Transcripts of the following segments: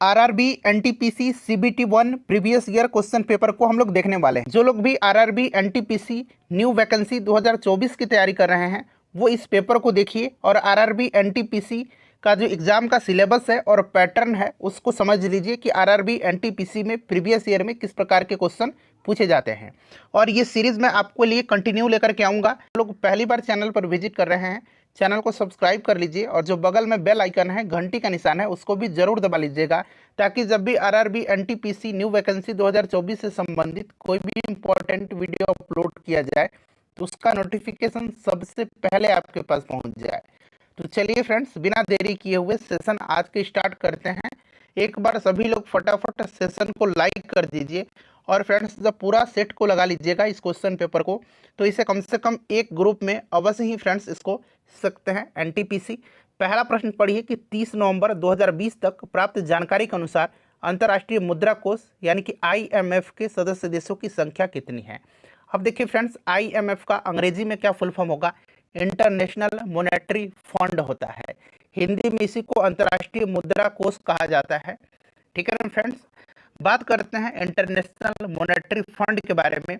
RRB NTPC CBT 1 previous year question paper को हम लोग देखने वाले हैं। जो लोग भी आरआरबी एनटीपीसी न्यू वैकेंसी 2024 की तैयारी कर रहे हैं वो इस पेपर को देखिए और आरआरबी एनटीपीसी का जो एग्जाम का सिलेबस है और पैटर्न है उसको समझ लीजिए कि आरआरबी एनटीपीसी में प्रीवियस ईयर में किस प्रकार के क्वेश्चन पूछे जाते हैं। और ये सीरीज मैं आपको लिए कंटिन्यू लेकर के आऊँगा। लोग पहली बार चैनल पर विजिट कर रहे हैं, चैनल को सब्सक्राइब कर लीजिए और जो बगल में बेल आइकन है, घंटी का निशान है, उसको भी जरूर दबा लीजिएगा ताकि जब भी आरआरबी एनटीपीसी न्यू वैकेंसी 2024 से संबंधित कोई भी इंपॉर्टेंट वीडियो अपलोड किया जाए तो उसका नोटिफिकेशन सबसे पहले आपके पास पहुंच जाए। तो चलिए फ्रेंड्स, बिना देरी किए हुए सेशन आज के स्टार्ट करते हैं। एक बार सभी लोग फटाफट सेशन को लाइक कर दीजिए और फ्रेंड्स जब पूरा सेट को लगा लीजिएगा इस क्वेश्चन पेपर को, तो इसे कम से कम एक ग्रुप में अवश्य ही फ्रेंड्स इसको सकते हैं। एनटीपीसी पहला प्रश्न पढ़िए कि 30 नवंबर 2020 तक प्राप्त जानकारी के अनुसार अंतर्राष्ट्रीय मुद्रा कोष यानी कि आईएमएफ के सदस्य देशों की संख्या कितनी है। अब देखिए फ्रेंड्स, आईएमएफ का अंग्रेजी में क्या फुल फॉर्म होगा? इंटरनेशनल मॉनेटरी फंड होता है। हिंदी में इसी को अंतर्राष्ट्रीय मुद्रा कोष कहा जाता है। ठीक है ना फ्रेंड्स। बात करते हैं इंटरनेशनल मॉनेटरी फंड के बारे में।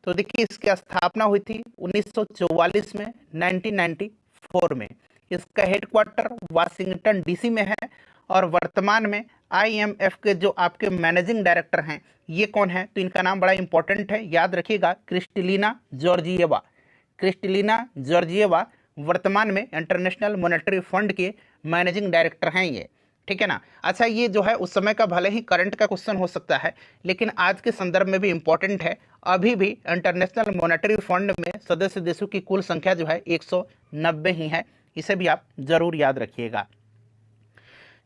तो देखिए इसकी स्थापना हुई थी 1944 में, 1994 में। इसका हेडक्वार्टर वाशिंगटन डीसी में है और वर्तमान में आईएमएफ के जो आपके मैनेजिंग डायरेक्टर हैं ये कौन है? तो इनका नाम बड़ा इंपॉर्टेंट है, याद रखिएगा, क्रिस्टलिना जॉर्जिएवा। क्रिस्टलिना जॉर्जिएवा वर्तमान में इंटरनेशनल मॉनेटरी फंड के मैनेजिंग डायरेक्टर हैं ये। ठीक है ना। अच्छा, ये जो है उस समय का भले ही करंट का क्वेश्चन हो सकता है लेकिन आज के संदर्भ में भी इंपॉर्टेंट है। अभी भी इंटरनेशनल मॉनेटरी फंड में सदस्य देशों की कुल संख्या जो है 190 ही है। इसे भी आप जरूर याद रखिएगा।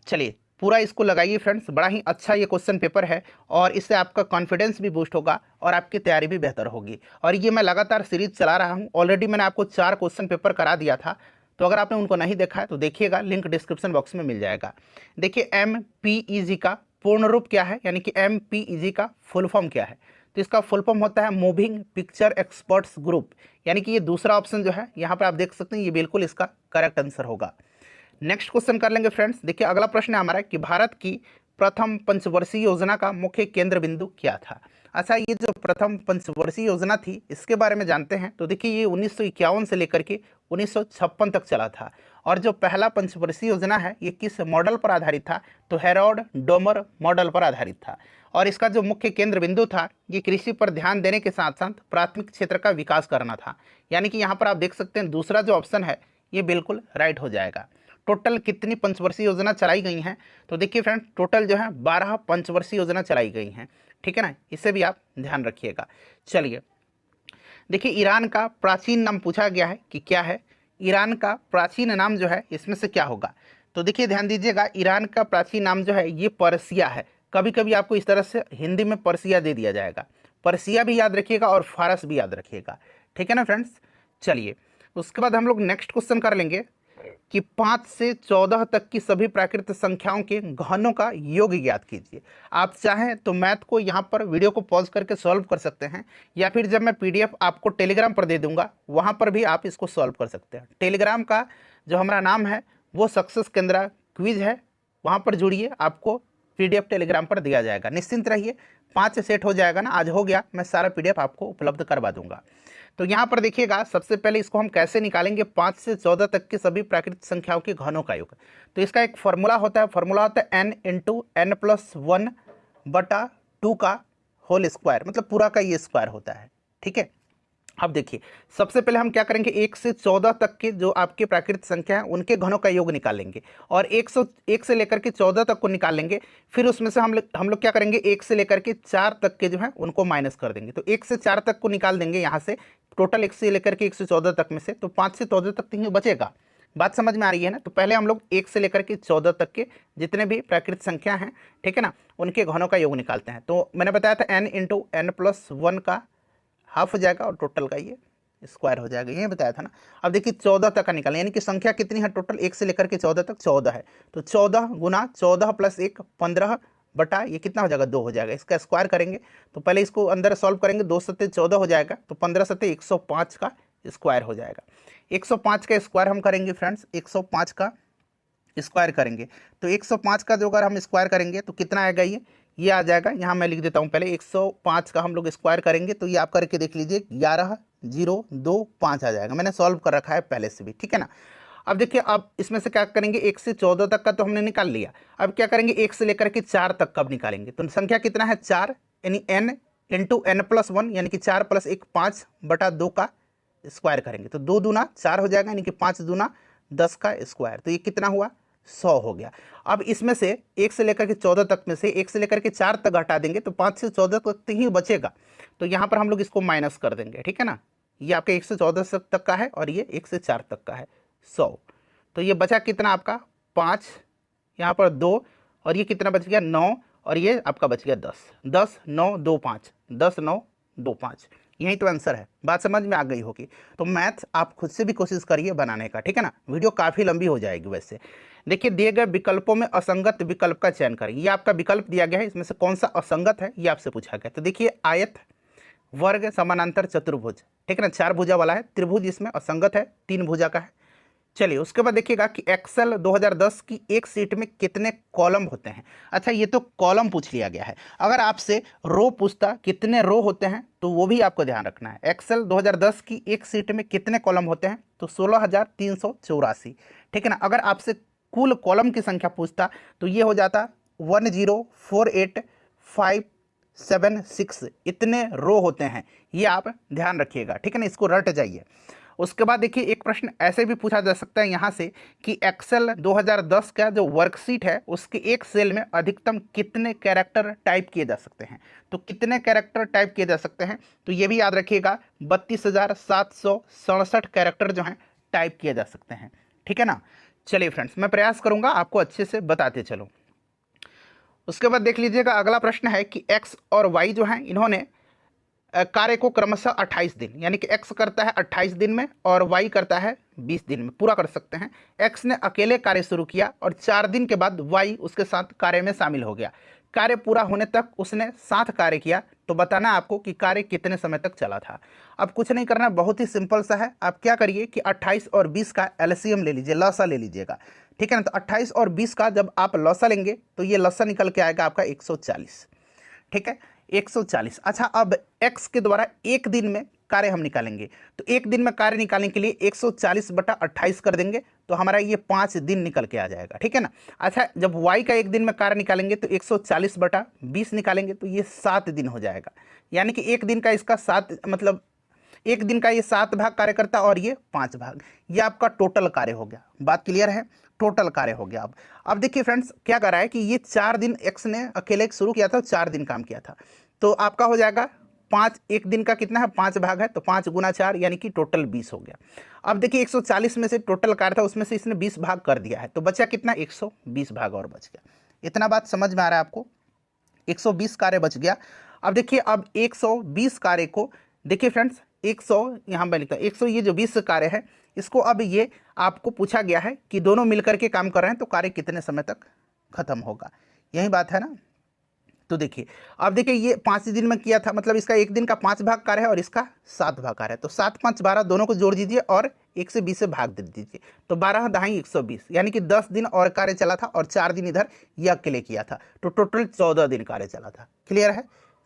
चलिए पूरा इसको लगाइए फ्रेंड्स, बड़ा ही अच्छा ये क्वेश्चन पेपर है और इससे आपका कॉन्फिडेंस भी बूस्ट होगा और आपकी तैयारी भी बेहतर होगी। और ये मैं लगातार सीरीज चला रहा हूँ। ऑलरेडी मैंने आपको 4 क्वेश्चन पेपर करा दिया था, तो अगर आपने उनको नहीं देखा है तो देखिएगा, लिंक डिस्क्रिप्शन बॉक्स में मिल जाएगा। देखिए MPEG का पूर्ण रूप क्या है, यानी कि MPEG का फुल फॉर्म क्या है? तो इसका फुल फॉर्म होता है मूविंग पिक्चर एक्सपर्ट्स ग्रुप, यानी कि ये दूसरा ऑप्शन जो है यहाँ पर आप देख सकते हैं, ये बिल्कुल इसका करेक्ट आंसर होगा। नेक्स्ट क्वेश्चन कर लेंगे फ्रेंड्स। देखिए अगला प्रश्न है हमारा कि भारत की प्रथम पंचवर्षीय योजना का मुख्य केंद्र बिंदु क्या था। अच्छा, ये जो प्रथम पंचवर्षीय योजना थी इसके बारे में जानते हैं। तो देखिए ये 1951 से लेकर के 1956 तक चला था। और जो पहला पंचवर्षीय योजना है ये किस मॉडल पर आधारित था? तो हेरोल्ड डोमर मॉडल पर आधारित था। और इसका जो मुख्य केंद्र बिंदु था ये कृषि पर ध्यान देने के साथ साथ प्राथमिक क्षेत्र का विकास करना था। यानी कि यहाँ पर आप देख सकते हैं दूसरा जो ऑप्शन है ये बिल्कुल राइट हो जाएगा। टोटल कितनी पंचवर्षीय योजना चलाई गई हैं? तो देखिए फ्रेंड, टोटल जो है 12 पंचवर्षीय योजना चलाई गई हैं। ठीक है ना, इसे भी आप ध्यान रखिएगा। चलिए देखिए, ईरान का प्राचीन नाम पूछा गया है कि क्या है? ईरान का प्राचीन नाम जो है इसमें से क्या होगा? तो देखिए ध्यान दीजिएगा, ईरान का प्राचीन नाम जो है ये पर्सिया है। कभी कभी आपको इस तरह से हिंदी में पर्सिया दे दिया जाएगा। पर्सिया भी याद रखिएगा और फारस भी याद रखिएगा। ठीक है ना फ्रेंड्स। चलिए उसके बाद हम लोग नेक्स्ट क्वेश्चन कर लेंगे कि 5 से 14 तक की सभी प्राकृत संख्याओं के घनों का योग ज्ञात कीजिए। आप चाहें तो मैथ को यहाँ पर वीडियो को पॉज करके सॉल्व कर सकते हैं, या फिर जब मैं PDF आपको टेलीग्राम पर दे दूंगा वहाँ पर भी आप इसको सॉल्व कर सकते हैं। टेलीग्राम का जो हमारा नाम है वो सक्सेस केंद्र क्विज है, वहाँ पर जुड़िए, आपको PDF टेलीग्राम पर दिया जाएगा। निश्चिंत रहिए, 5 से सेट हो जाएगा ना, आज हो गया, मैं सारा PDF आपको उपलब्ध करवा दूंगा। तो यहाँ पर देखिएगा, सबसे पहले इसको हम कैसे निकालेंगे 5 से 14 तक के सभी प्राकृतिक संख्याओं के घनों का योग। तो इसका एक फॉर्मूला होता है, n इंटू n+1/2 का होल स्क्वायर, मतलब पूरा का ये स्क्वायर होता है। ठीक है। अब देखिए सबसे पहले हम क्या करेंगे, 1 से 14 तक के जो आपके प्राकृतिक संख्या है उनके घनों का योग निकालेंगे और 1 से लेकर के 14 तक को निकालेंगे। फिर उसमें से हम लोग क्या करेंगे, 1 से लेकर के 4 तक के जो है उनको माइनस कर देंगे। तो 1 से 4 तक को निकाल देंगे यहाँ से, टोटल 1 से लेकर के 1 से 14 तक में से, तो 5 से 14 तक तो बचेगा। बात समझ में आ रही है ना। तो पहले हम लोग 1 से लेकर के 14 तक के जितने भी प्राकृतिक संख्या हैं, ठीक है ना, उनके घनों का योग निकालते हैं। तो मैंने बताया था n इंटू n+1 का हाफ हो जाएगा और टोटल का ये स्क्वायर हो जाएगा, ये बताया था ना। अब देखिए 14 तक का निकालें, यानी कि संख्या कितनी है टोटल, 1 से लेकर के 14 तक 14 है। तो 14 गुना 14 + 1 15 बटा ये कितना हो जाएगा, 2 हो जाएगा। इसका स्क्वायर करेंगे तो पहले इसको अंदर सॉल्व करेंगे, 2 सत्ते 14 हो जाएगा, तो 15 सत्ते 105 का स्क्वायर हो जाएगा। 105 का स्क्वायर हम करेंगे फ्रेंड्स, 105 का स्क्वायर करेंगे तो 105 का जो अगर हम स्क्वायर करेंगे तो कितना आएगा, ये आ जाएगा। यहाँ मैं लिख देता हूँ पहले, 105 का हम लोग स्क्वायर करेंगे तो ये आप करके देख लीजिए 11,025 आ जाएगा। मैंने सॉल्व कर रखा है पहले से भी, ठीक है ना। अब देखिए, अब इसमें से क्या करेंगे, 1 से 14 तक का तो हमने निकाल लिया। अब क्या करेंगे, 1 से लेकर के 4 तक कब निकालेंगे, तो संख्या कितना है 4, यानी n इंटू n प्लस 1, यानी कि 4 प्लस 1 5/2 का स्क्वायर करेंगे तो 2 दूना 4 हो जाएगा, यानी कि 5 दूना 10 का स्क्वायर। तो ये कितना हुआ, 100 हो गया। अब इसमें से 1 से लेकर के 14 तक में से 1 से लेकर के 4 तक घटा देंगे तो 5 से 14 तक ही बचेगा। तो यहाँ पर हम लोग इसको माइनस कर देंगे, ठीक है ना। ये आपके 1 से 14 तक का है और ये 1 से 4 तक का है 100। तो ये बचा कितना आपका 5, यहाँ पर 2, और ये कितना बच गया 9, और ये आपका बच गया 10। 10 9 2 5, 10 9 2 5, यही तो आंसर है। बात समझ में आ गई होगी। तो मैथ आप खुद से भी कोशिश करिए बनाने का, ठीक है ना। वीडियो काफ़ी लंबी हो जाएगी वैसे। देखिए, दिए गए विकल्पों में असंगत विकल्प का चयन करें। ये आपका विकल्प दिया गया है, इसमें से कौन सा असंगत है ये आपसे पूछा गया। तो देखिए, आयत, वर्ग, समानांतर, चतुर्भुज, ठीक है ना, 4 भुजा वाला है। त्रिभुज इसमें असंगत है, 3 भुजा का है। चलिए, उसके बाद देखिएगा कि एक्सेल 2010 की एक सीट में कितने कॉलम होते हैं। अच्छा, ये तो कॉलम पूछ लिया गया है। अगर आपसे रो पूछता कितने रो होते हैं तो वो भी आपको ध्यान रखना है। एक्सेल 2010 की एक सीट में कितने कॉलम होते हैं, तो 16,384, ठीक है ना। अगर आपसे कुल कॉलम की संख्या पूछता तो ये हो जाता 1048,576, इतने रो होते हैं। ये आप ध्यान रखिएगा, ठीक है ना, इसको रट जाइए। उसके बाद देखिए, एक प्रश्न ऐसे भी पूछा जा सकता है यहाँ से कि एक्सेल 2010 का जो वर्कशीट है उसके एक सेल में अधिकतम कितने कैरेक्टर टाइप किए जा सकते हैं। तो कितने कैरेक्टर टाइप किए जा सकते हैं, तो ये भी याद रखिएगा 32,767 कैरेक्टर जो हैं टाइप किए जा सकते हैं, ठीक है ना। चलिए फ्रेंड्स, मैं प्रयास करूँगा आपको अच्छे से बताते चलो। उसके बाद देख लीजिएगा, अगला प्रश्न है कि एक्स और वाई जो हैं इन्होंने कार्य को क्रमशः 28 दिन, यानी कि एक्स करता है 28 दिन में और वाई करता है 20 दिन में पूरा कर सकते हैं। एक्स ने अकेले कार्य शुरू किया और 4 दिन के बाद वाई उसके साथ कार्य में शामिल हो गया। कार्य पूरा होने तक उसने 7 कार्य किया। तो बताना आपको कि कार्य कितने समय तक चला था। अब कुछ नहीं करना, बहुत ही सिंपल सा है। आप क्या करिए कि 28 और 20 का एलसीएम ले लीजिए, लसा ले लीजिएगा, ठीक है ना। तो 28 और 20 का जब आप लसा लेंगे तो ये लसा निकल के आएगा आपका 140, ठीक है, 140। अच्छा, अब x के द्वारा एक दिन में कार्य हम निकालेंगे तो एक दिन में कार्य निकालने के लिए 140/28 कर देंगे तो हमारा ये 5 दिन निकल के आ जाएगा, ठीक है ना। अच्छा, जब y का एक दिन में कार्य निकालेंगे तो 140/20 निकालेंगे तो ये 7 दिन हो जाएगा। यानी कि एक दिन का इसका 7, मतलब एक दिन का ये 7 भाग कार्य करता और ये 5 भाग। ये आपका टोटल कार्य हो गया। बात क्लियर है, टोटल कार्य हो गया। अब देखिए फ्रेंड्स, क्या कर रहा है कि ये 4 दिन एक्स ने अकेले शुरू किया था, 4 दिन काम किया था। तो आपका हो जाएगा 5, एक दिन का कितना है 5 भाग है तो 5 गुना 4 यानी कि टोटल 20 हो गया। अब देखिए, 140 में से टोटल कार्य था, उसमें से इसने 20 भाग कर दिया है तो बचा कितना, 120 भाग और बच गया। इतना बात समझ में आ रहा है आपको, 120 कार्य बच गया। अब देखिए, अब 120 कार्य को देखिए फ्रेंड्स, 100 यहाँ मैं लिखता हूँ, 100 ये जो 20 कार्य है इसको अब ये आपको पूछा गया है कि दोनों मिलकर के काम कर रहे हैं तो कार्य कितने समय तक खत्म होगा, यही बात है ना। तो देखिए, अब देखिए ये 5 दिन में किया था, मतलब इसका एक दिन का 5 भाग कार्य है और इसका 7 भाग कार्य है। तो 7 5 12 दोनों को जोड़ दीजिए और 1 से 20 से भाग दे दीजिए तो 12 दहाई 120, यानी कि 10 दिन और कार्य चला था और 4 दिन इधर ये अकेले किया था तो टोटल 14 दिन कार्य चला था। क्लियर है।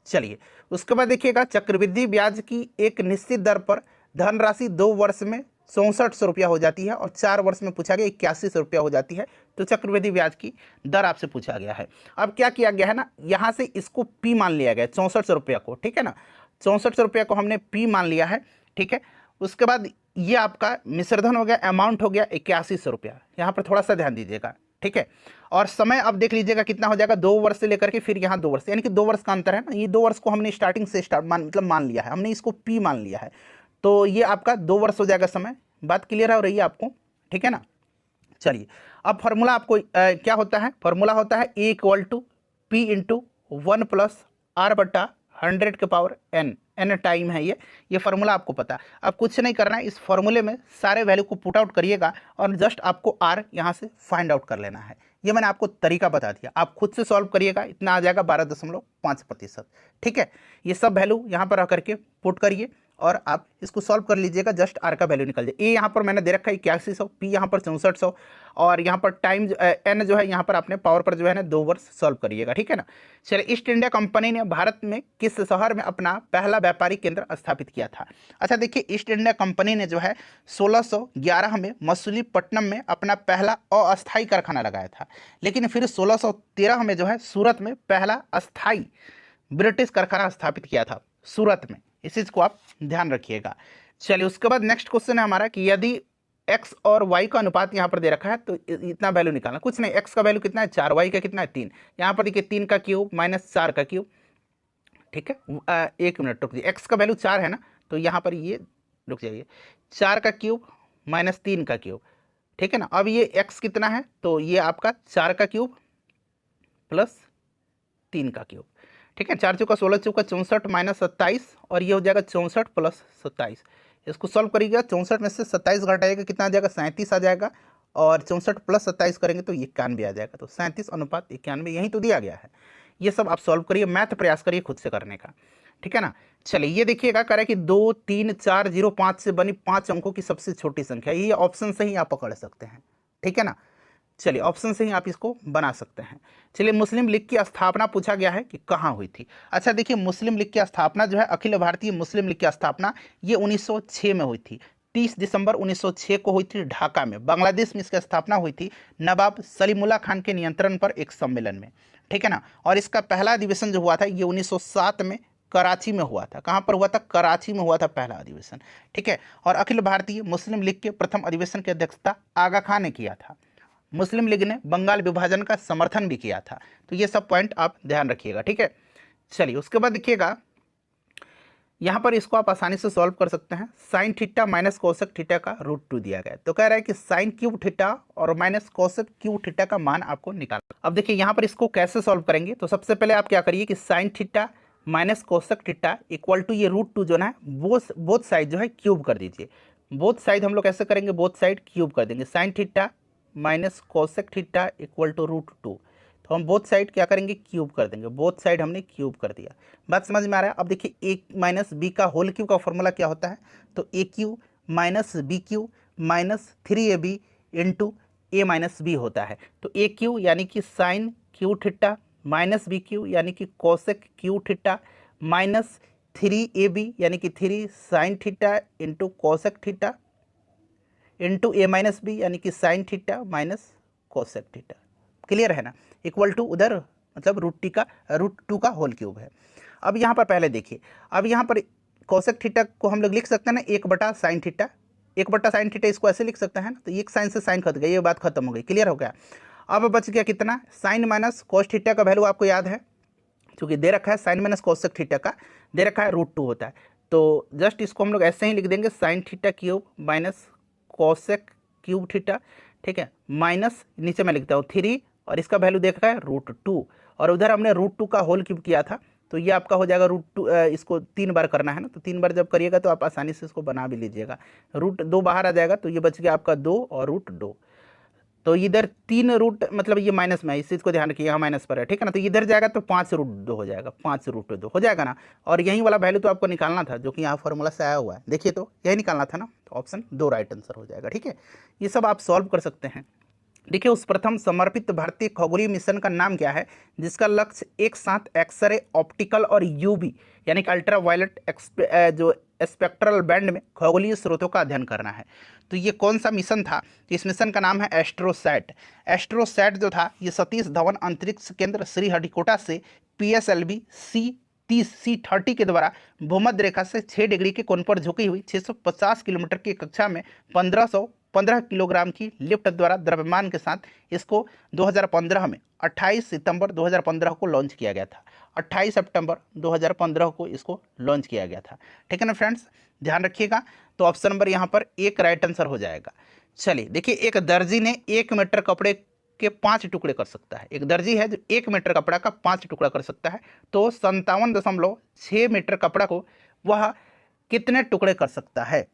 चलिए, उसके बाद देखिएगा, चक्रवृद्धि ब्याज की एक निश्चित दर पर धनराशि 2 वर्ष में 6400 रुपया हो जाती है और 4 वर्ष में पूछा गया 8100 रुपया हो जाती है। तो चक्रवृद्धि ब्याज की दर आपसे पूछा गया है। अब क्या किया गया है ना, यहाँ से इसको पी मान लिया गया 6400 रुपया को, ठीक है ना, 6400 रुपया को हमने पी मान लिया है, ठीक है। उसके बाद ये आपका मिश्रधन हो गया, अमाउंट हो गया 8100 रुपया। यहाँ पर थोड़ा सा ध्यान दीजिएगा, ठीक है। और समय अब देख लीजिएगा कितना हो जाएगा, 2 वर्ष से लेकर के फिर यहाँ 2 वर्ष, यानी कि 2 वर्ष का अंतर है ना। ये 2 वर्ष को हमने स्टार्टिंग से मतलब मान लिया है, हमने इसको पी मान लिया है तो ये आपका 2 वर्ष हो जाएगा समय। बात क्लियर हो रही है आपको, ठीक है ना। चलिए, अब फॉर्मूला आपको क्या होता है, फॉर्मूला होता है A = P × 1 + R/100 के पावर n टाइम है ये फार्मूला आपको पता है। अब कुछ नहीं करना है, इस फार्मूले में सारे वैल्यू को पुट आउट करिएगा और जस्ट आपको R यहाँ से फाइंड आउट कर लेना है। ये मैंने आपको तरीका बता दिया, आप खुद से सॉल्व करिएगा, इतना आ जाएगा 12.5%, ठीक है। ये सब वैल्यू यहाँ पर आकर के पुट करिए और आप इसको सॉल्व कर लीजिएगा, जस्ट आर का वैल्यू निकल जाए। ए यहाँ पर मैंने दे रखा है 8100, पी यहाँ पर 6400, और यहाँ पर टाइम एन जो है यहाँ पर आपने पावर पर जो है ना 2 वर्ष सॉल्व करिएगा, ठीक है ना। चलिए, ईस्ट इंडिया कंपनी ने भारत में किस शहर में अपना पहला व्यापारिक केंद्र स्थापित किया था? अच्छा देखिए, ईस्ट इंडिया कंपनी ने जो है 1611 में मछलीपट्टनम में अपना पहला अस्थायी कारखाना लगाया था, लेकिन फिर 1613 में जो है सूरत में पहला अस्थायी ब्रिटिश कारखाना स्थापित किया था, सूरत में। इस चीज को आप ध्यान रखिएगा। चलिए, उसके बाद नेक्स्ट क्वेश्चन है हमारा कि यदि x और y का अनुपात यहाँ पर दे रखा है तो इतना वैल्यू निकालना। कुछ नहीं, x का वैल्यू कितना है 4, y का कितना है 3। यहाँ पर देखिए 3 का क्यूब माइनस 4 का क्यूब, ठीक है। 1 मिनट रुक जाइए, x का वैल्यू 4 है ना, तो यहाँ पर ये रुक जाइए, 4 का क्यूब माइनस 3 का क्यूब, ठीक है ना। अब ये x कितना है, तो ये आपका 4 का क्यूब प्लस 3 का क्यूब, ठीक है। 4 चौका 16 चौका 64 माइनस 27, और ये हो जाएगा 64 प्लस 27। इसको सॉल्व करिएगा, 64 में से 27 घटाएगा कितना आ जाएगा, 37 आ जाएगा, और 64 प्लस 27 करेंगे तो 91 आ जाएगा। तो 37:91 यही तो दिया गया है। ये सब आप सॉल्व करिए, मैथ प्रयास करिए खुद से करने का, ठीक है ना। चलिए, ये देखिएगा कह रहा है कि 2, 3, 4, 0, 5 से बनी 5 अंकों की सबसे छोटी संख्या, ये ऑप्शन से ही आप पकड़ सकते हैं, ठीक है ना। चलिए, ऑप्शन से ही आप इसको बना सकते हैं। चलिए, मुस्लिम लीग की स्थापना पूछा गया है कि कहाँ हुई थी। अच्छा देखिए, मुस्लिम लीग की स्थापना जो है, अखिल भारतीय मुस्लिम लीग की स्थापना ये 1906 में हुई थी। 30 दिसंबर 1906 को हुई थी ढाका में। बांग्लादेश में इसकी स्थापना हुई थी नवाब सलीमुल्लाह खान के नियंत्रण पर एक सम्मेलन में, ठीक है ना। और इसका पहला अधिवेशन जो हुआ था ये 1907 में कराची में हुआ था। कहाँ पर हुआ था? कराची में हुआ था पहला अधिवेशन, ठीक है। और अखिल भारतीय मुस्लिम लीग के प्रथम अधिवेशन की अध्यक्षता आगा खान ने किया था। मुस्लिम लीग ने बंगाल विभाजन का समर्थन भी किया था। तो ये सब पॉइंट आप ध्यान रखिएगा, ठीक है। चलिए, उसके बाद देखिएगा, यहाँ पर इसको आप आसानी से सॉल्व कर सकते हैं। Sign theta minus cosec theta का √2 दिया गया है, तो कह रहा है कि साइन क्यूब थीटा और माइनस कोसेक क्यूब थीटा का मान आपको निकालना। अब देखिए, यहाँ पर इसको कैसे सॉल्व करेंगे, तो सबसे पहले आप क्या करिए कि sine theta minus cosec theta equal to ये √2 जो है बोथ साइड जो है क्यूब कर दीजिए। बोथ साइड हम लोग कैसे करेंगे, बोथ साइड क्यूब कर देंगे। Sine theta minus cosec theta equal to √2, तो हम बोथ साइड क्या करेंगे, क्यूब कर देंगे। बोथ साइड हमने क्यूब कर दिया। बात समझ में आ रहा है? अब देखिए, ए माइनस बी का होल क्यूब का फॉर्मूला क्या होता है, तो A cube minus B cube minus 3ab into A minus B होता है। तो ए क्यू यानी कि sine cube theta minus B cube यानी कि cosec Q theta minus 3ab यानी कि 3 sine theta into cosec theta into A minus B यानी कि sine theta minus cosec theta. Clear है ना? इक्वल टू उधर मतलब √2 का होल क्यूब है। अब यहाँ पर पहले देखिए, अब यहाँ पर कोसेक थीटा को हम लोग लिख सकते हैं ना 1/sin थीटा, 1/sin थीटा इसको ऐसे लिख सकते हैं ना, तो एक साइन से साइन खत्म गया, ये बात खत्म हो गई। क्लियर हो गया? अब बच गया कितना, साइन माइनस कोस थीटा का वैल्यू आपको याद है, क्योंकि दे रखा है साइन माइनस कोसेक थीटा का दे रखा है √2 होता है। तो जस्ट इसको हम लोग ऐसे ही लिख देंगे, sine theta cube minus cosec cube theta, ठीक है, माइनस नीचे मैं लिखता हूँ 3 और इसका वैल्यू देखा है √2, और उधर हमने √2 का होल क्यूब किया था, तो ये आपका हो जाएगा √2। इसको 3 बार करना है ना, तो 3 बार जब करिएगा तो आप आसानी से इसको बना भी लीजिएगा। √2 बाहर आ जाएगा, तो ये बच गया आपका 2 और √2। तो इधर 3 रूट मतलब ये माइनस में है, इस चीज़ को ध्यान रखिए, यहाँ माइनस पर है, ठीक है ना। तो इधर जाएगा तो 5√2 हो जाएगा, 5√2 हो जाएगा ना। और यही वाला वैल्यू तो आपको निकालना था जो कि यहाँ फॉर्मूला से आया हुआ है, देखिए तो यही निकालना था ना, तो ऑप्शन 2 राइट आंसर हो जाएगा, ठीक है। ये सब आप सॉल्व कर सकते हैं। देखिए, उस प्रथम समर्पित भारतीय खगोलीय मिशन का नाम क्या है जिसका लक्ष्य एक साथ एक्सरे, ऑप्टिकल और यूवी यानी कि अल्ट्रा वायलेट जो स्पेक्ट्रल बैंड में खगोलीय स्रोतों का अध्ययन करना है। तो ये कौन सा मिशन था? तो इस मिशन का नाम है एस्ट्रोसैट। एस्ट्रोसैट जो था ये सतीश धवन अंतरिक्ष केंद्र श्रीहरिकोटा से PSLV C30 के द्वारा भूमध्य रेखा से 6 डिग्री के कोण पर झुकी हुई 650 किलोमीटर की कक्षा में 1515 किलोग्राम की लिफ्ट द्वारा द्रव्यमान के साथ इसको 2015 में 28 सितंबर 2015 को लॉन्च किया गया था। 28 सितंबर 2015 को इसको लॉन्च किया गया था, ठीक है ना फ्रेंड्स, ध्यान रखिएगा। तो ऑप्शन नंबर यहाँ पर 1 राइट आंसर हो जाएगा। चलिए देखिए, एक दर्जी ने 1 मीटर कपड़े के 5 टुकड़े कर सकता है। एक दर्जी है जो 1 मीटर कपड़ा का 5 टुकड़ा कर सकता है, तो 57.6 मीटर कपड़ा को वह कितने टुकड़े कर सकता है?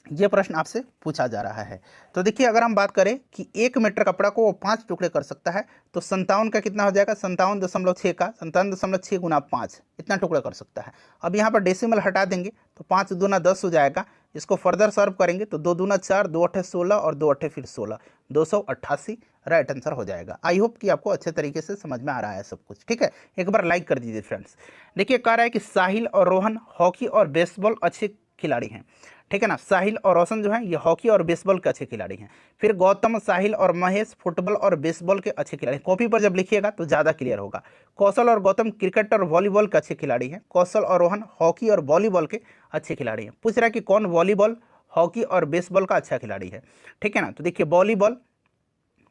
ये प्रश्न आपसे पूछा जा रहा है। तो देखिए अगर हम बात करें कि 1 मीटर कपड़ा को वो 5 टुकड़े कर सकता है, तो 57 का कितना हो जाएगा, 57.6 का 57.6 गुना 5, इतना टुकड़ा कर सकता है। अब यहाँ पर डेसिमल हटा देंगे तो 5 दूना 10 हो जाएगा। इसको फर्दर सॉल्व करेंगे तो 2 दूना 4, 2 अट्ठे 16 और 2 अट्ठे फिर 16, 288 राइट आंसर हो जाएगा। आई होप कि आपको अच्छे तरीके से समझ में आ रहा है सब कुछ, ठीक है। एक बार लाइक कर दीजिए फ्रेंड्स। देखिए कह रहा है कि साहिल और रोहन हॉकी और बेसबॉल अच्छे खिलाड़ी हैं, ठीक है ना। साहिल और रोशन जो है ये हॉकी और बेसबॉल के अच्छे खिलाड़ी हैं। फिर गौतम, साहिल और महेश फुटबॉल और बेसबॉल के अच्छे खिलाड़ी। कॉपी पर जब लिखिएगा तो ज़्यादा क्लियर होगा। कौशल और गौतम क्रिकेट और वॉलीबॉल के अच्छे खिलाड़ी हैं। कौशल और रोहन हॉकी और वॉलीबॉल के अच्छे खिलाड़ी हैं। पूछ रहा है कि कौन वॉलीबॉल, हॉकी और बेसबॉल का अच्छा खिलाड़ी है, ठीक है ना। तो देखिए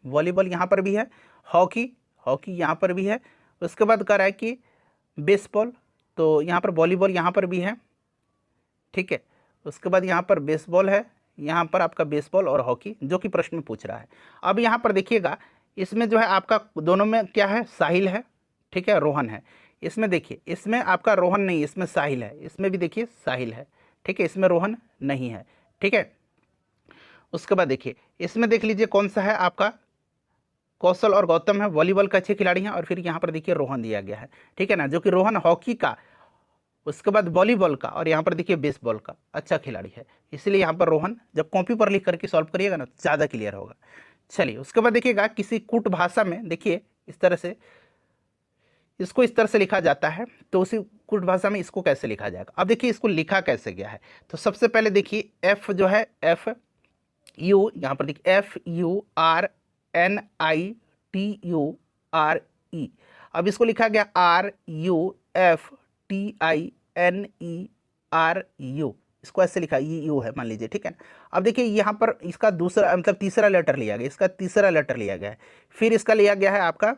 वॉलीबॉल यहाँ पर भी है, हॉकी यहाँ पर भी है। उसके बाद कह रहा है कि बेसबॉल, तो यहाँ पर वॉलीबॉल यहाँ पर भी है, ठीक है। उसके बाद यहाँ पर बेसबॉल है, यहाँ पर आपका बेसबॉल और हॉकी जो कि प्रश्न में पूछ रहा है। अब यहाँ पर देखिएगा इसमें जो है आपका दोनों में क्या है, साहिल है, ठीक है, रोहन है। इसमें देखिए इसमें आपका रोहन नहीं, इसमें साहिल है। इसमें भी देखिए साहिल है, ठीक है, इसमें रोहन नहीं है, ठीक है। उसके बाद देखिए इसमें देख लीजिए कौन सा है आपका, कौशल और गौतम है, वॉलीबॉल का अच्छे खिलाड़ी हैं। और फिर यहाँ पर देखिए रोहन दिया गया है, ठीक है ना, जो कि रोहन हॉकी का, उसके बाद वॉलीबॉल का और यहाँ पर देखिए बेसबॉल का अच्छा खिलाड़ी है। इसलिए यहाँ पर रोहन, जब कॉपी पर लिख करके सॉल्व करिएगा ना तो ज़्यादा क्लियर होगा। चलिए उसके बाद देखिएगा किसी कूट भाषा में, देखिए इस तरह से, इसको इस तरह से लिखा जाता है, तो उसी कूट भाषा में इसको कैसे लिखा जाएगा। अब देखिए इसको लिखा कैसे गया है। तो सबसे पहले देखिए एफ जो है, एफ यू, यहाँ पर देखिए FURNITURE। अब इसको लिखा गया RUFTINERU, इसको ऐसे लिखा, ये यू है मान लीजिए, ठीक है ना। अब देखिए यहाँ पर इसका दूसरा मतलब तीसरा लेटर लिया गया, इसका तीसरा लेटर लिया गया है। फिर इसका लिया गया है आपका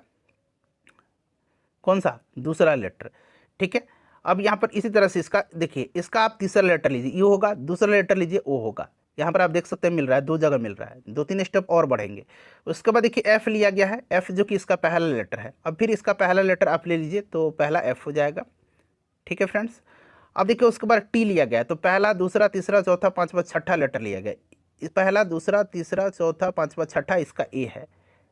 कौन सा, दूसरा लेटर, ठीक है। अब यहाँ पर इसी तरह से इसका देखिए, इसका आप तीसरा लेटर लीजिए, यू होगा, दूसरा लेटर लीजिए, ओ होगा। यहाँ पर आप देख सकते हैं मिल रहा है, 2 जगह मिल रहा है, 2-3 स्टेप और बढ़ेंगे। उसके बाद देखिए एफ लिया गया है, एफ जो कि इसका पहला लेटर है। अब फिर इसका पहला लेटर आप ले लीजिए तो पहला एफ हो जाएगा, ठीक है फ्रेंड्स। अब देखिए उसके बाद टी लिया गया है, तो पहला, दूसरा, तीसरा, चौथा, पांचवा, छठा लेटर लिया गया। पहला, दूसरा, तीसरा, चौथा, पांचवा, छठा इसका ए है,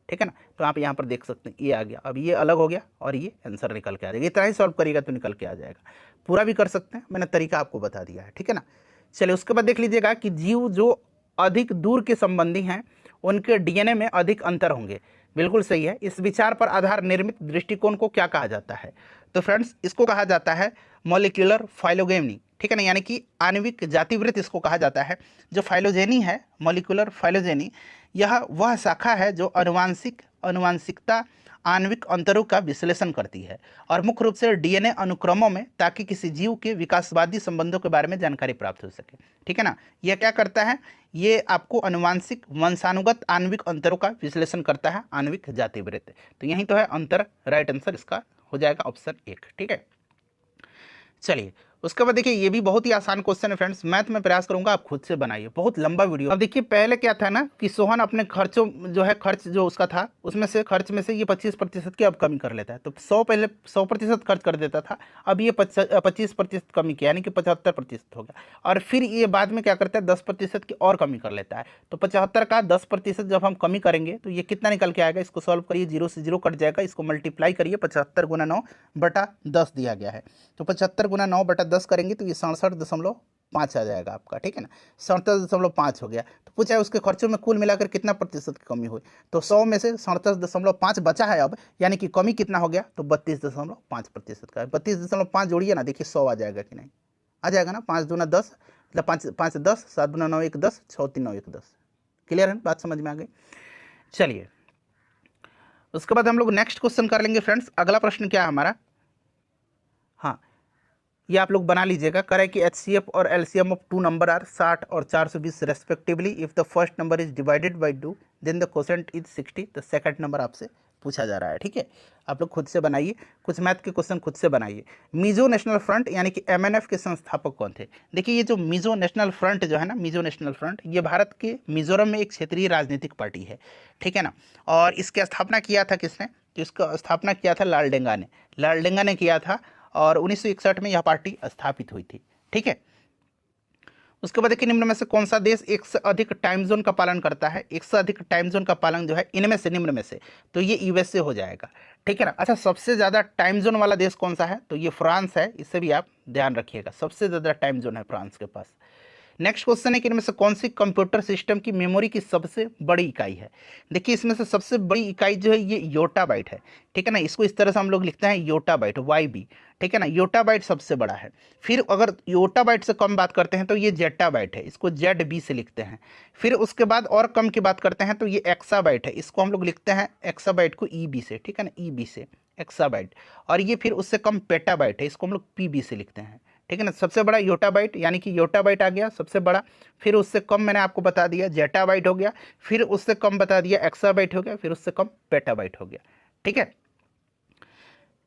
ठीक है ना। तो आप यहाँ पर देख सकते हैं ये आ गया। अब ये अलग हो गया और ये आंसर निकल के आ जाएगा। इतना ही सॉल्व करिएगा तो निकल के आ जाएगा। पूरा भी कर सकते हैं, मैंने तरीका आपको बता दिया है, ठीक है ना। चलिए उसके बाद देख लीजिएगा कि जीव जो अधिक दूर के संबंधी हैं उनके डीएनए में अधिक अंतर होंगे। बिल्कुल सही है। इस विचार पर आधार निर्मित दृष्टिकोण को क्या कहा जाता है। तो फ्रेंड्स इसको कहा जाता है मॉलिक्यूलर फाइलोजेनी, ठीक है ना, यानी कि आणविक जातिवृत्त इसको कहा जाता है। जो फाइलोजेनी है, मॉलिक्यूलर फाइलोजेनी, यह वह शाखा है जो अनुवांशिकता आणविक अंतरों का विश्लेषण करती है और मुख्य रूप से डीएनए अनुक्रमों में, ताकि किसी जीव के विकासवादी संबंधों के बारे में जानकारी प्राप्त हो सके, ठीक है ना। यह क्या करता है, ये आपको अनुवांशिक वंशानुगत आणविक अंतरों का विश्लेषण करता है, आणविक जातिवृत्त। तो यही तो है अंतर, राइट आंसर इसका हो जाएगा ऑप्शन 1, ठीक है। चलिए उसके बाद देखिए ये भी बहुत ही आसान क्वेश्चन है फ्रेंड्स, मैथ में प्रयास करूंगा आप खुद से बनाइए, बहुत लंबा वीडियो। अब देखिए पहले क्या था ना कि सोहन अपने खर्चों जो है, खर्च जो उसका था उसमें से, खर्च में से ये 25% की अब कमी कर लेता है। तो 100 पहले 100% खर्च कर देता था, अब ये 25% कमी किया, यानी कि 75% हो गया। और फिर ये बाद में क्या करता है, 10% की और कमी कर लेता है। तो 75 का 10% जब हम कमी करेंगे तो ये कितना निकल के आएगा, इसको सॉल्व करिए, 0 से 0 कट जाएगा, इसको मल्टीप्लाई करिए, 75 गुना 9/10 दिया गया है। तो 75 गुना 9/10 करेंगे तो ये 67.5 आ जाएगा आपका, ठीक है ना। 67.5 हो गया। तो पूछा है उसके खर्चों में कुल मिलाकर कितना प्रतिशत की कमी हुई। तो 100 में से 67.5 बचा है अब, यानी कि कमी कितना हो गया, तो 32.5% का है। 32.5 जोड़िए ना, देखिए 100 आ जाएगा कि नहीं, आ जाएगा ना। 5 दूना 10, मतलब 5 10, 7 दूना 9 1 10, 6 3 9 1 10। क्लियर है, बात समझ में आ गई। चलिए उसके बाद हम लोग नेक्स्ट क्वेश्चन कर लेंगे फ्रेंड्स। अगला प्रश्न क्या है हमारा, हाँ ये आप लोग बना लीजिएगा। करें कि HCF और LCM ऑफ 2 नंबर आर 60 और 420 respectively. If the first number is divided by 2 then the quotient is 60। तो सेकंड नंबर आपसे पूछा जा रहा है, ठीक है। आप लोग खुद से बनाइए, कुछ मैथ के क्वेश्चन खुद से बनाइए। मिजो नेशनल फ्रंट यानी कि MNF के संस्थापक कौन थे। देखिए ये जो मिजो नेशनल फ्रंट जो है ना, मिजो नेशनल फ्रंट, ये भारत के मिजोरम में एक क्षेत्रीय राजनीतिक पार्टी है, ठीक है ना। और इसकी स्थापना किया था किसने, तो इसका स्थापना किया था लालडेंगा ने, लालडेंगा ने किया था। और 1961 में यह पार्टी स्थापित हुई थी, ठीक है। उसके बाद देखिए निम्न में से कौन सा देश एक से अधिक टाइम जोन का पालन करता है, एक से अधिक टाइम जोन का पालन जो है इनमें से निम्न में से, तो ये यूएसए हो जाएगा, ठीक है ना। अच्छा, सबसे ज़्यादा टाइम जोन वाला देश कौन सा है, तो ये फ्रांस है, इससे भी आप ध्यान रखिएगा, सबसे ज़्यादा टाइम जोन है फ्रांस के पास। नेक्स्ट क्वेश्चन है कि इनमें से कौन सी कंप्यूटर सिस्टम की मेमोरी की सबसे बड़ी इकाई है। देखिए इसमें से सबसे बड़ी इकाई जो है ये योटाबाइट है, ठीक है ना। इसको इस तरह से हम लोग लिखते हैं योटाबाइट, YB, ठीक है ना। योटाबाइट सबसे बड़ा है। फिर अगर योटाबाइट से कम बात करते हैं तो ये जेटाबाइट है, इसको ZB से लिखते हैं। फिर उसके बाद और कम की बात करते हैं तो ये एक्साबाइट है, इसको हम लोग लिखते हैं एक्साबाइट को EB से, ठीक है ना, EB से एक्साबाइट। और ये फिर उससे कम पेटाबाइट है, इसको हम लोग PB से लिखते हैं, ठीक है ना। सबसे बड़ा योटाबाइट यानी कि योटाबाइट आ गया सबसे बड़ा, फिर उससे कम मैंने आपको बता दिया जेटाबाइट हो गया, फिर उससे कम बता दिया एक्साबाइट हो गया, फिर उससे कम पेटाबाइट हो गया, ठीक है।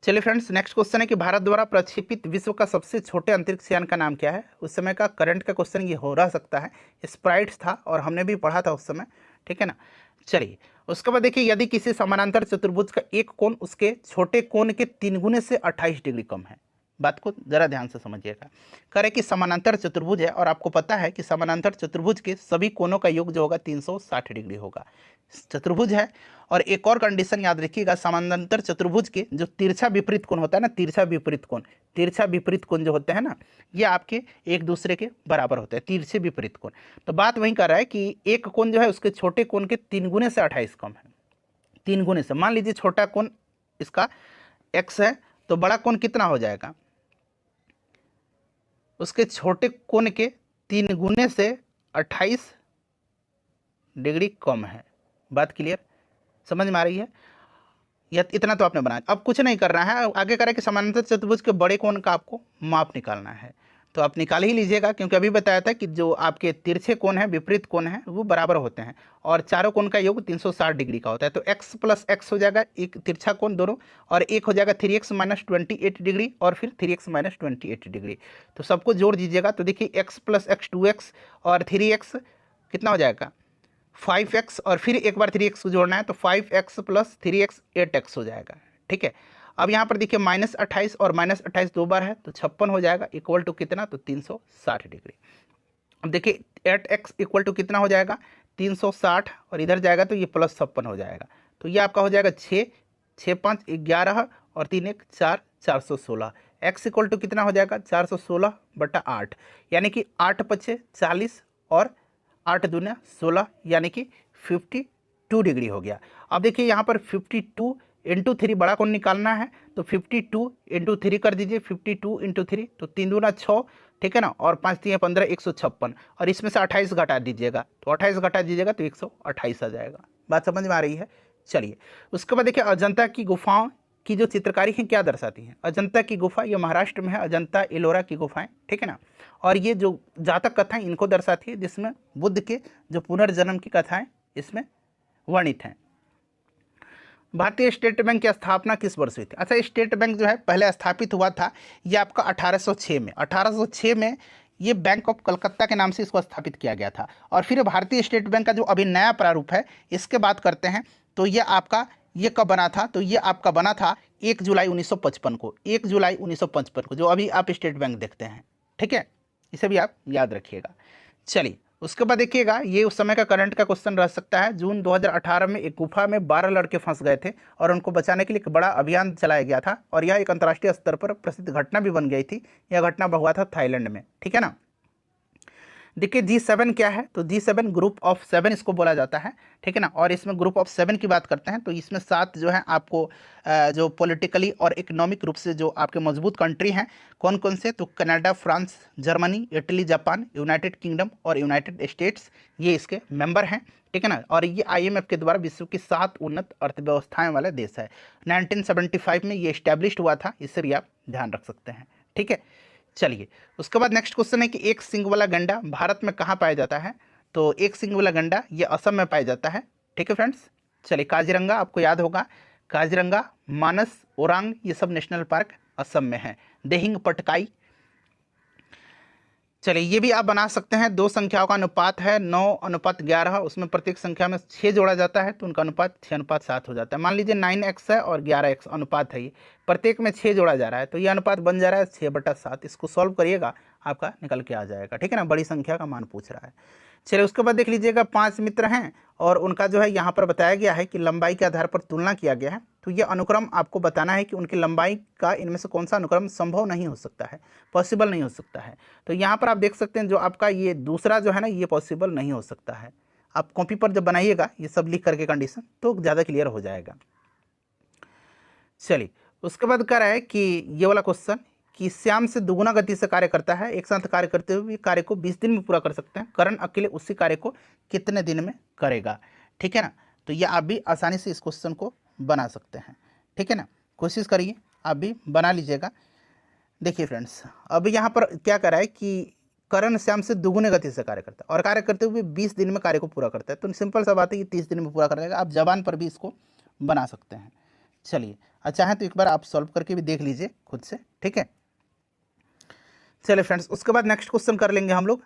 चलिए फ्रेंड्स, नेक्स्ट क्वेश्चन है कि भारत द्वारा प्रक्षेपित विश्व का सबसे छोटे अंतरिक्ष यान का नाम क्या है। उस समय का करंट का क्वेश्चन ये हो रह सकता है, स्प्राइट्स था और हमने भी पढ़ा था उस समय, ठीक है ना। चलिए उसके बाद देखिए, यदि किसी समानांतर चतुर्भुज का एक कोण उसके छोटे कोण के 3 गुने से 28 डिग्री कम है, बात को जरा ध्यान से समझिएगा। करें कि समानांतर चतुर्भुज है और आपको पता है कि समानांतर चतुर्भुज के सभी कोणों का योग जो होगा 360 डिग्री होगा, चतुर्भुज है। और एक और कंडीशन याद रखिएगा, समानांतर चतुर्भुज के जो तिरछा विपरीत कोण होता है ना, तिरछा विपरीत कोण जो होते हैं ना, ये आपके एक दूसरे के बराबर होते हैं, तिरछे विपरीत कोण। तो बात वही कर रहा है कि एक कोण जो है उसके छोटे कोण के 3 गुने से 28 कम है, 3 गुने से। मान लीजिए छोटा कोण इसका x है, तो बड़ा कोण कितना हो जाएगा, उसके छोटे कोण के 3 गुने से 28 डिग्री कम है। बात क्लियर, समझ में आ रही है। या इतना तो आपने बनाया, अब कुछ नहीं करना है, आगे करें कि समानांतर चतुर्भुज के बड़े कोण का आपको माप निकालना है। तो आप निकाल ही लीजिएगा, क्योंकि अभी बताया था कि जो आपके तिरछे कोण हैं, विपरीत कोण हैं, वो बराबर होते हैं और चारों कोण का योग 360 डिग्री का होता है। तो x प्लस x हो जाएगा, एक तिरछा कोण दोनों, और एक हो जाएगा 3x माइनस 28 डिग्री और फिर 3x माइनस 28 डिग्री। तो सबको जोड़ दीजिएगा, तो देखिए x प्लस x 2x और 3x कितना हो जाएगा 5x, और फिर एक बार 3x को जोड़ना है तो 5x प्लस 3x 8x हो जाएगा, ठीक है। अब यहाँ पर देखिए -28 और -28 दो बार है तो 56 हो जाएगा, इक्वल टू कितना, तो 360 डिग्री। अब देखिए 8x इक्वल टू कितना हो जाएगा 360, और इधर जाएगा तो ये +56 हो जाएगा। तो ये आपका हो जाएगा 6, 6 5 11 और 3 1 4, 416। x इक्वल टू कितना हो जाएगा 416/8, यानी कि 8 5 40 और 8 दूना 16, यानी कि 52 डिग्री हो गया। अब देखिए यहाँ पर 52 × 3 बड़ा कोण निकालना है, तो 52 × 3 कर दीजिए, 52 × 3 तो 3 दूना 6, ठीक है ना, और 5 3 15 156, और इसमें से 28 घटा दीजिएगा, तो 28 घटा दीजिएगा तो 128 आ जाएगा। बात समझ में आ रही है। चलिए उसके बाद देखिए, अजंता की गुफाओं की जो चित्रकारी है क्या दर्शाती है। अजंता की गुफा ये महाराष्ट्र में है, अजंता एलोरा की गुफाएं, ठीक है ना। और ये जो जातक कथाएं इनको दर्शाती है, जिसमें बुद्ध के जो पुनर्जन्म की कथाएं इसमें वर्णित हैं। भारतीय स्टेट बैंक की स्थापना किस वर्ष हुई थी। अच्छा, स्टेट बैंक जो है पहले स्थापित हुआ था ये आपका 1806 में, 1806 में ये बैंक ऑफ कलकत्ता के नाम से इसको स्थापित किया गया था। और फिर भारतीय स्टेट बैंक का जो अभी नया प्रारूप है इसके बात करते हैं, तो ये आपका ये कब बना था, तो ये आपका बना था 1 जुलाई 1955 को, 1 जुलाई 1955 को, जो अभी आप स्टेट बैंक देखते हैं, ठीक है, इसे भी आप याद रखिएगा। चलिए उसके बाद देखिएगा, ये उस समय का करंट का क्वेश्चन रह सकता है। जून 2018 में एक गुफा में 12 लड़के फंस गए थे और उनको बचाने के लिए एक बड़ा अभियान चलाया गया था, और यह एक अंतर्राष्ट्रीय स्तर पर प्रसिद्ध घटना भी बन गई थी। यह घटना हुआ था थाईलैंड में, ठीक है ना। देखिए G7 क्या है, तो G7 ग्रुप ऑफ 7 इसको बोला जाता है, ठीक है ना। और इसमें ग्रुप ऑफ 7 की बात करते हैं तो इसमें 7 जो है आपको जो पॉलिटिकली और इकोनॉमिक रूप से जो आपके मजबूत कंट्री हैं, कौन कौन से, तो Canada, France, Germany, Italy, Japan, United kingdom और यूनाइटेड स्टेट्स, ये इसके मेंबर हैं, ठीक है ना। और ये IMF के द्वारा विश्व की 7 उन्नत अर्थव्यवस्थाएं वाला देश है। 1975 में ये इस्टेब्लिश्ड हुआ था, इससे भी आप ध्यान रख सकते हैं, ठीक है। चलिए उसके बाद नेक्स्ट क्वेश्चन है कि एक सींग वाला गंडा भारत में कहाँ पाया जाता है। तो एक सींग वाला गंडा ये असम में पाया जाता है, ठीक है फ्रेंड्स। चलिए काजीरंगा आपको याद होगा, काजीरंगा, मानस, ओरांग, ये सब नेशनल पार्क असम में है। देहिंग पटकाई, चलिए ये भी आप बना सकते हैं। दो संख्याओं का अनुपात है 9:11, उसमें प्रत्येक संख्या में 6 जोड़ा जाता है तो उनका अनुपात 6:7 हो जाता है। मान लीजिए 9x है और 11x अनुपात है, ये प्रत्येक में 6 जोड़ा जा रहा है तो ये अनुपात बन जा रहा है 6/7। इसको सॉल्व करिएगा आपका निकल के आ जाएगा, ठीक है ना। बड़ी संख्या का मान पूछ रहा है। चलिए उसके बाद देख लीजिएगा 5 मित्र हैं और उनका जो है यहाँ पर बताया गया है कि लंबाई के आधार पर तुलना किया गया है। तो ये अनुक्रम आपको बताना है कि उनकी लंबाई का इनमें से कौन सा अनुक्रम संभव नहीं हो सकता है, पॉसिबल नहीं हो सकता है। तो यहाँ पर आप देख सकते हैं जो आपका ये दूसरा जो है ना ये पॉसिबल नहीं हो सकता है। आप कॉपी पर जब बनाइएगा ये सब लिख करके कंडीशन तो ज़्यादा क्लियर हो जाएगा। चलिए उसके बाद कह रहा है कि ये वाला क्वेश्चन कि श्याम से दुगुना गति से कार्य करता है, एक साथ कार्य करते हुए कार्य को 20 दिन में पूरा कर सकते हैं, करण अकेले उसी कार्य को कितने दिन में करेगा, ठीक है ना। तो ये आप भी आसानी से इस क्वेश्चन को बना सकते हैं, ठीक है ना। कोशिश करिए आप भी बना लीजिएगा। देखिए फ्रेंड्स अब यहाँ पर क्या कर रहा है कि करण श्याम से दुगुने गति से कार्य करता है और कार्य करते हुए 20 दिन में कार्य को पूरा करता है। तो सिंपल सा बात है, ये 30 दिन में पूरा कर देगा। आप जबान पर भी इसको बना सकते हैं। चलिए अच्छा है तो एक बार आप सॉल्व करके भी देख लीजिए खुद से, ठीक है। चलिए फ्रेंड्स उसके बाद नेक्स्ट क्वेश्चन कर लेंगे हम लोग।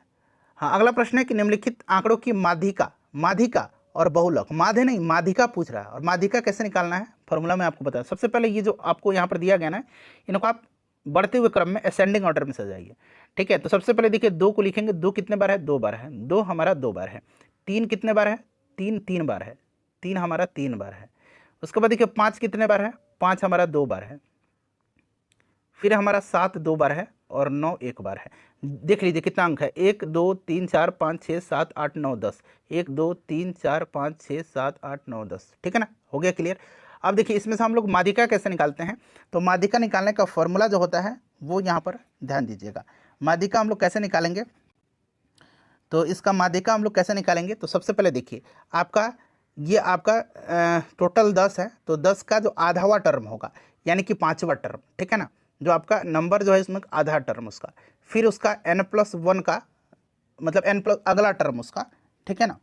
हाँ अगला प्रश्न है कि निम्नलिखित आंकड़ों की माध्यिका और बहुलक, माध्य नहीं माध्यिका पूछ रहा है, और माध्यिका कैसे निकालना है फॉर्मूला में आपको बताया। सबसे पहले ये जो आपको यहाँ पर दिया गया ना इनको आप बढ़ते हुए क्रम में असेंडिंग ऑर्डर में सजाइए, ठीक है। तो सबसे पहले देखिए 2 को लिखेंगे, 2 कितने बार है, 2 बार है, 2 हमारा 2 बार है। 3 कितने बार है, 3 3 बार है, 3 हमारा 3 बार है। उसके बाद देखिए 5 कितने बार है, 5 हमारा 2 बार है। फिर हमारा 7 2 बार है और 9 1 बार है। देख लीजिए कितना अंक है, 1 2 3 4 5 6 7 8 9 10, 1 2 3 4 5 6 7 8 9 10, ठीक है ना। हो गया क्लियर। अब देखिए इसमें से हम लोग माध्यिका कैसे निकालते हैं। तो माध्यिका निकालने का फॉर्मूला जो होता है वो यहाँ पर ध्यान दीजिएगा। माध्यिका हम लोग कैसे निकालेंगे, तो इसका माध्यिका हम लोग कैसे निकालेंगे। तो सबसे पहले देखिए आपका ये आपका टोटल 10 है, तो 10 का जो आधावा टर्म होगा यानी कि 5वां टर्म, ठीक है ना। जो आपका नंबर जो है इसमें आधा टर्म उसका, फिर उसका n+1 का मतलब n+ अगला टर्म उसका, ठीक है ना।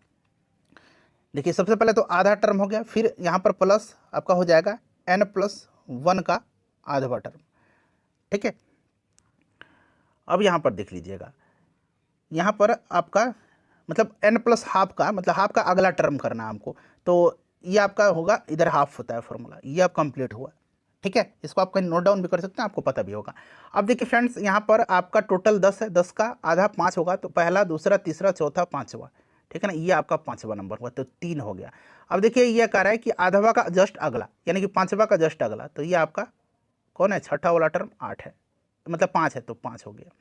देखिए सबसे पहले तो आधा टर्म हो गया, फिर यहाँ पर प्लस आपका हो जाएगा n+1 का आधवा टर्म, ठीक है। अब यहाँ पर देख लीजिएगा, यहाँ पर आपका मतलब n+½ का मतलब हाफ का अगला टर्म करना है हमको। तो ये आपका होगा, इधर हाफ होता है फॉर्मूला, ये आप कंप्लीट हुआ, ठीक है। इसको आप कहीं नोट डाउन भी कर सकते हैं, आपको पता भी होगा। अब देखिए फ्रेंड्स यहाँ पर आपका टोटल 10 है, 10 का आधा 5 होगा, तो पहला दूसरा तीसरा चौथा पाँचवा, ठीक है ना। ये आपका 5वां नंबर हुआ, तो 3 हो गया। अब देखिए ये कह रहा है कि आधवा का जस्ट अगला यानी कि 5वां का जस्ट अगला, तो ये आपका कौन है, छठा वाला टर्म 8 है, मतलब 5 है तो 5 हो गया।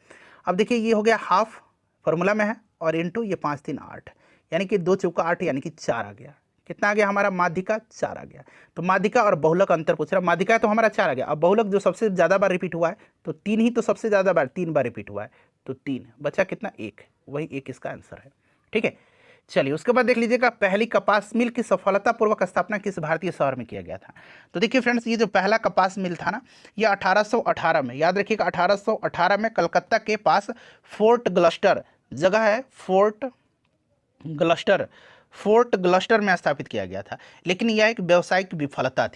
अब देखिए ये हो गया हाफ फॉर्मूला में है और इंटू ये 5 3 8 यानी कि 2 चौका 8 यानी कि 4 आ गया। कितना आ गया हमारा, माध्यिका 4 आ गया। तो माध्यिका और बहुलक अंतर पूछ रहा है। माध्यिका तो हमारा 4 आ गया, अब बहुलक जो सबसे ज़्यादा बार रिपीट हुआ है तो 3 ही तो सबसे ज़्यादा बार 3 बार रिपीट हुआ है, तो 3 बचा कितना, 1, वही 1 इसका आंसर है, ठीक है। चलिए उसके बाद देख लीजिएगा पहली कपास मिल की सफलतापूर्वक स्थापना किस भारतीय शहर में किया गया था। तो देखिए फ्रेंड्स ये जो पहला कपास मिल था ना ये 1818 में, याद रखिएगा 1818 में कलकत्ता के पास फोर्ट ग्लस्टर जगह है, फोर्ट ग्लस्टर में स्थापित किया गया था। लेकिन यह एक व्यावसायिक विफलता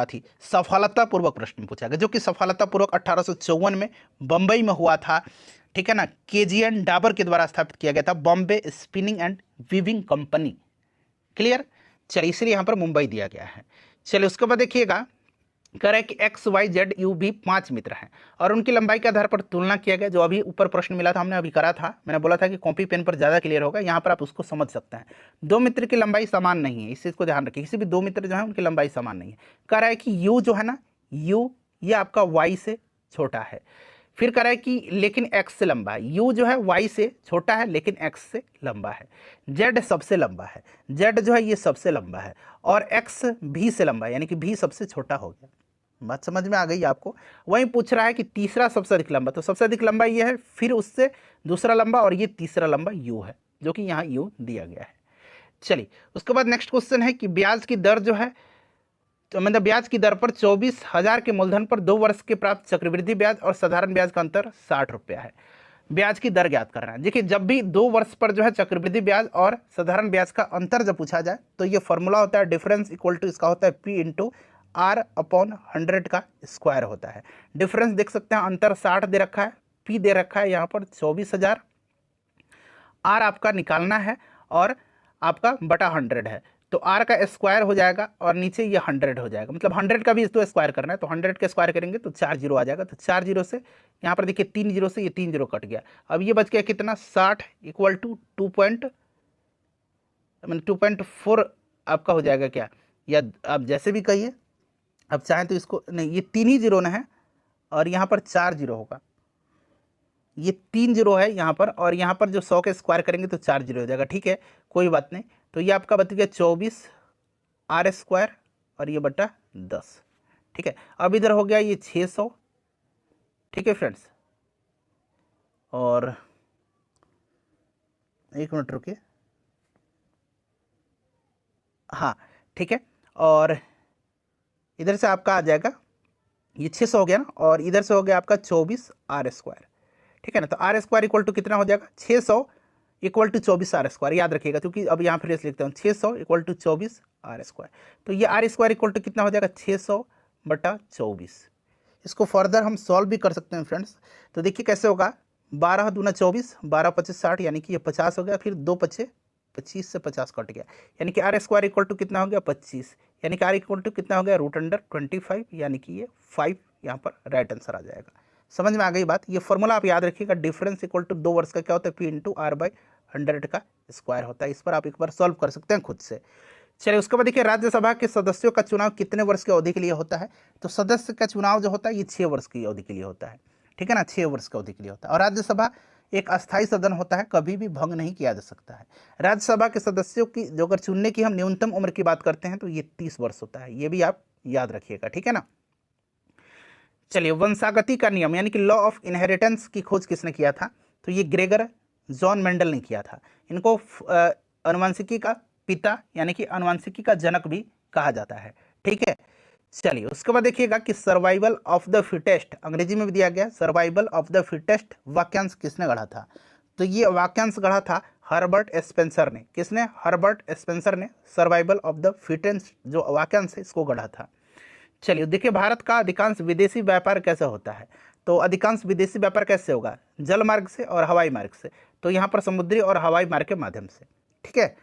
थी। सफलतापूर्वक प्रश्न पूछा गया, जो कि सफलतापूर्वक 1854 में बम्बई में हुआ था, ठीक है ना। KGN डाबर के द्वारा स्थापित किया गया था, Bombay spinning and weaving company, clear. चलिए इसलिए यहाँ पर मुंबई दिया गया है। चलिए उसके बाद देखिएगा कह रहा है कि XYZU भी 5 मित्र हैं और उनकी लंबाई के आधार पर तुलना किया गया। जो अभी ऊपर प्रश्न मिला था हमने अभी करा था, मैंने बोला था कि कॉपी पेन पर ज़्यादा क्लियर होगा, यहाँ पर आप उसको समझ सकते हैं। 2 मित्र की लंबाई समान नहीं है, इस चीज़ को ध्यान रखिए, किसी भी 2 मित्र जो है उनकी लंबाई समान नहीं है। कह रहा है कि U जो है ना, U ये आपका Y से छोटा है। फिर कह रहा है कि लेकिन X से लंबा है। U जो है Y से छोटा है लेकिन X से लंबा है। Z सबसे लंबा है, Z जो है ये सबसे लंबा है, और X V से लंबा है यानी कि V सबसे छोटा हो गया। बात समझ में आ गई आपको। वहीं पूछ रहा है कि तीसरा सबसे अधिक लंबा, तो सबसे अधिक लंबा ये है, फिर उससे दूसरा लंबा और ये तीसरा लंबा U है, जो कि यहाँ U दिया गया है। चलिए उसके बाद नेक्स्ट क्वेश्चन है कि ब्याज की दर जो है, तो मतलब ब्याज की दर पर 24,000 के मूलधन पर 2 वर्ष के प्राप्त चक्रवृद्धि ब्याज और साधारण ब्याज का अंतर 60 रुपया है। ब्याज की दर ज्ञात करना है। देखिए जब भी 2 वर्ष पर जो है चक्रवृद्धि ब्याज और साधारण ब्याज का अंतर जब पूछा जाए तो ये फॉर्मूला होता है डिफरेंस इक्वल टू, इसका होता है P × R/100 का स्क्वायर होता है। डिफरेंस देख सकते हैं, अंतर 60 दे रखा है, P पी दे रखा है यहाँ पर 24,000, आर आपका निकालना है और आपका बटा 100 है, तो आर का स्क्वायर हो जाएगा और नीचे ये 100 हो जाएगा, मतलब 100 का भी इसको स्क्वायर करना है, तो 100 का स्क्वायर करेंगे तो 4 जीरो आ जाएगा, तो 4 जीरो से यहाँ पर देखिए 3 जीरो से ये 3 जीरो कट गया, अब ये बच गया कितना 60 इक्वल टू 2.4 आपका हो जाएगा क्या, या आप जैसे भी कहिए, अब चाहें तो इसको नहीं, ये 3 ही जीरो ना है और यहाँ पर 4 जीरो होगा, ये 3 जीरो है यहाँ पर, और यहाँ पर जो 100 के स्क्वायर करेंगे तो 4 जीरो हो जाएगा, ठीक है कोई बात नहीं। तो ये आपका बच गया 24 आर स्क्वायर और ये बटा 10, ठीक है। अब इधर हो गया ये 600, ठीक है फ्रेंड्स, और एक मिनट रुकिए, हाँ ठीक है, और इधर से आपका आ जाएगा ये 600 हो गया ना, और इधर से हो गया आपका 24 आर स्क्वायर, ठीक है ना। तो आर स्क्वायर इक्वल टू कितना हो जाएगा 600 इक्वल टू 24 आर स्क्वायर, याद रखिएगा क्योंकि अब यहाँ फिर लिखता हूँ 600 इक्वल टू 24 आर स्क्वायर, तो ये आर स्क्वायर इक्वल टू कितना हो जाएगा 600 बटा 24। इसको फर्दर हम सॉल्व भी कर सकते हैं फ्रेंड्स, तो देखिए कैसे होगा, 12 दूना 24, 12 25 60, यानी कि ये 50 हो गया, फिर 2 पचे 25 से 50 कट गया, यानी कि आर स्क्वायर इक्वल टू कितना हो गया 25, यानी कि आर इक्वल टू कितना हो गया √25, यानी कि ये 5 यहाँ पर राइट आंसर आ जाएगा। समझ में आ गई बात। ये फॉर्मूला आप याद रखिएगा, डिफरेंस इक्वल टू 2 वर्ष का क्या होता है, पी इंटू आर बाई 100 का स्क्वायर होता है। इस पर आप एक बार सॉल्व कर सकते हैं खुद से। चलिए उसके बाद देखिए, राज्यसभा के सदस्यों का चुनाव कितने वर्ष की अवधि के लिए होता है, तो सदस्य का चुनाव जो होता है ये 6 वर्ष की अवधि के लिए होता है, ठीक है ना, 6 वर्ष की अवधि के लिए होता है। और राज्यसभा एक अस्थायी सदन होता है, कभी भी भंग नहीं किया जा सकता है। राज्यसभा के सदस्यों की जो अगर चुनने की हम न्यूनतम उम्र की बात करते हैं तो ये 30 वर्ष होता है, ये भी आप याद रखिएगा, ठीक है ना। चलिए, वंशागति का नियम यानी कि लॉ ऑफ इनहेरिटेंस की खोज किसने किया था, तो ये ग्रेगर जॉन मेंडल ने किया था। इनको अनुवांशिकी का पिता यानी कि अनुवांशिकी का जनक भी कहा जाता है, ठीक है। चलिए उसके बाद देखिएगा कि सर्वाइवल ऑफ द फिटेस्ट, अंग्रेजी में भी दिया गया, सर्वाइवल ऑफ द फिटेस्ट वाक्यांश किसने गढ़ा था, तो ये वाक्यांश गढ़ा था हर्बर्ट स्पेंसर ने। किसने, हर्बर्ट स्पेंसर ने सर्वाइवल ऑफ द फिटेस्ट जो वाक्यांश है इसको गढ़ा था। चलिए देखिए, भारत का अधिकांश विदेशी व्यापार कैसे होता है, तो अधिकांश विदेशी व्यापार कैसे होगा, जल मार्ग से और हवाई मार्ग से, तो यहाँ पर समुद्री और हवाई मार्ग के माध्यम से, ठीक है।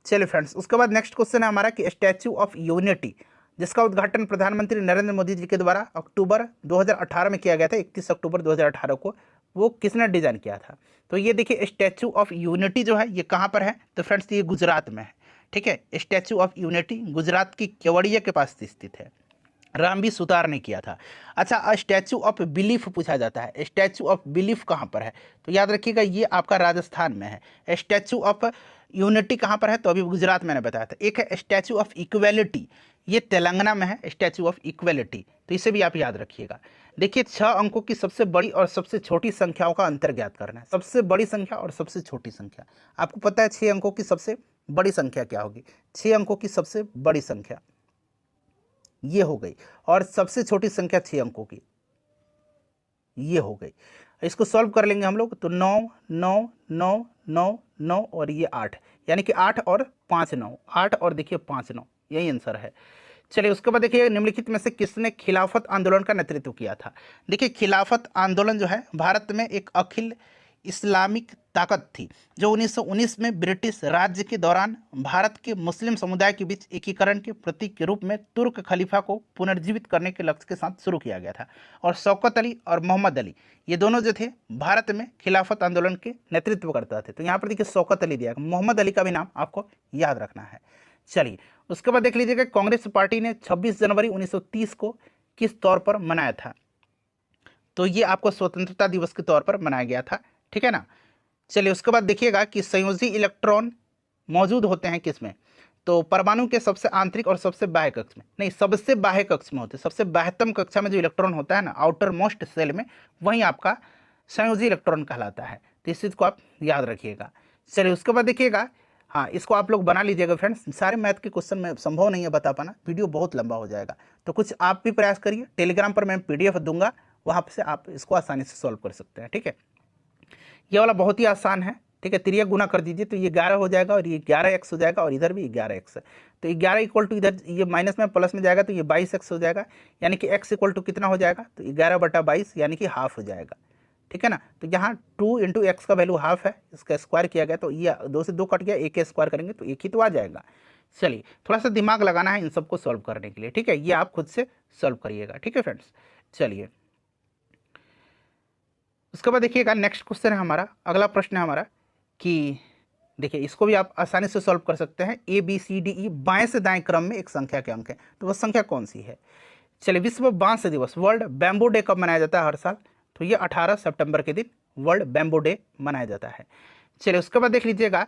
चलिए फ्रेंड्स, उसके बाद नेक्स्ट क्वेश्चन है हमारा कि स्टैच्यू ऑफ यूनिटी जिसका उद्घाटन प्रधानमंत्री नरेंद्र मोदी जी के द्वारा अक्टूबर 2018 में किया गया था, 31 अक्टूबर 2018 को, वो किसने डिजाइन किया था, तो ये देखिए स्टैच्यू ऑफ यूनिटी जो है ये कहाँ पर है, तो फ्रेंड्स ये गुजरात में है, ठीक है। स्टैच्यू ऑफ यूनिटी गुजरात की केवड़िया के पास स्थित है, रामबी सुतार ने किया था। अच्छा, स्टैचू ऑफ बिलीफ पूछा जाता है, स्टैचू ऑफ बिलीफ कहाँ पर है, तो याद रखिएगा ये आपका राजस्थान में है। स्टैचू ऑफ यूनिटी कहाँ पर है, तो अभी गुजरात मैंने बताया था। एक है स्टैचू ऑफ इक्वेलिटी, ये तेलंगाना में है, स्टैचू ऑफ इक्वेलिटी, तो इसे भी आप याद रखिएगा। देखिए 6 अंकों की सबसे बड़ी और सबसे छोटी संख्याओं का अंतर ज्ञात करना है, सबसे बड़ी संख्या और सबसे छोटी संख्या। आपको पता है 6 अंकों की सबसे बड़ी संख्या क्या होगी, 6 अंकों की सबसे बड़ी संख्या ये हो गई, और सबसे छोटी संख्या 6 अंकों की ये हो गई। इसको सॉल्व कर लेंगे हम लोग, तो 9 9 9 9 9 और ये 8, यानी कि 8 और 5 9, 8 और देखिए 5 9, यही आंसर है। चलिए उसके बाद देखिए, निम्नलिखित में से किसने खिलाफत आंदोलन का नेतृत्व किया था। देखिए खिलाफत आंदोलन जो है भारत में एक अखिल इस्लामिक ताकत थी जो 1919 में ब्रिटिश राज्य के दौरान भारत के मुस्लिम समुदाय के बीच एकीकरण के प्रतीक के रूप में तुर्क खलीफा को पुनर्जीवित करने के लक्ष्य के साथ शुरू किया गया था। और शौकत अली और मोहम्मद अली ये दोनों जो थे भारत में खिलाफत आंदोलन के नेतृत्व करते थे। तो यहाँ पर देखिए शौकत अली दिया, मोहम्मद अली का भी नाम आपको याद रखना है। चलिए उसके बाद देख लीजिएगा, कांग्रेस पार्टी ने 26 जनवरी 1930 को किस तौर पर मनाया था, तो ये आपको स्वतंत्रता दिवस के तौर पर मनाया गया था, ठीक है ना। चलिए उसके बाद देखिएगा कि संयोजी इलेक्ट्रॉन मौजूद होते हैं किसमें, तो परमाणु के सबसे आंतरिक और सबसे बाह्य कक्ष में, नहीं सबसे बाह्य कक्ष में होते हैं। सबसे बाह्यतम कक्षा में जो इलेक्ट्रॉन होता है ना, आउटर मोस्ट सेल में, वहीं आपका संयोजी इलेक्ट्रॉन कहलाता है। तो इस चीज़ को आप याद रखिएगा। चलिए उसके बाद देखिएगा, हाँ इसको आप लोग बना लीजिएगा फ्रेंड्स, सारे मैथ के क्वेश्चन में संभव नहीं है बता पाना, वीडियो बहुत लंबा हो जाएगा। तो कुछ आप भी प्रयास करिए, टेलीग्राम पर मैं PDF दूंगा, वहाँ से आप इसको आसानी से सॉल्व कर सकते हैं, ठीक है। ये वाला बहुत ही आसान है, ठीक है। तिरिया गुना कर दीजिए तो ये 11 हो जाएगा, और ये 11x हो जाएगा, और इधर भी 11x है। तो 11 इक्वल टू इधर ये माइनस में प्लस में जाएगा तो ये 22x हो जाएगा, यानी कि x इक्वल टू कितना हो जाएगा, तो 11/22 यानी कि हाफ हो जाएगा। ठीक है ना। तो यहाँ 2 इंटू एक्स का वैल्यू हाफ है, इसका स्क्वायर किया गया तो ये 2 से 2 कट गया, एक स्क्वायर करेंगे तो एक ही तो आ जाएगा। चलिए थोड़ा सा दिमाग लगाना है इन सबको सॉल्व करने के लिए, ठीक है, ये आप खुद से सॉल्व करिएगा, ठीक है फ्रेंड्स। चलिए उसके बाद देखिएगा नेक्स्ट क्वेश्चन है हमारा, अगला प्रश्न है हमारा कि देखिए इसको भी आप आसानी से सॉल्व कर सकते हैं। A B C D E बाएं से दाएं क्रम में एक संख्या के अंक है, तो वह संख्या कौन सी है। चलिए विश्व बांस दिवस, वर्ल्ड बैम्बू डे कब मनाया जाता है हर साल, तो ये 18 सितंबर के दिन वर्ल्ड बैम्बू डे मनाया जाता है। चलिए उसके बाद देख लीजिएगा,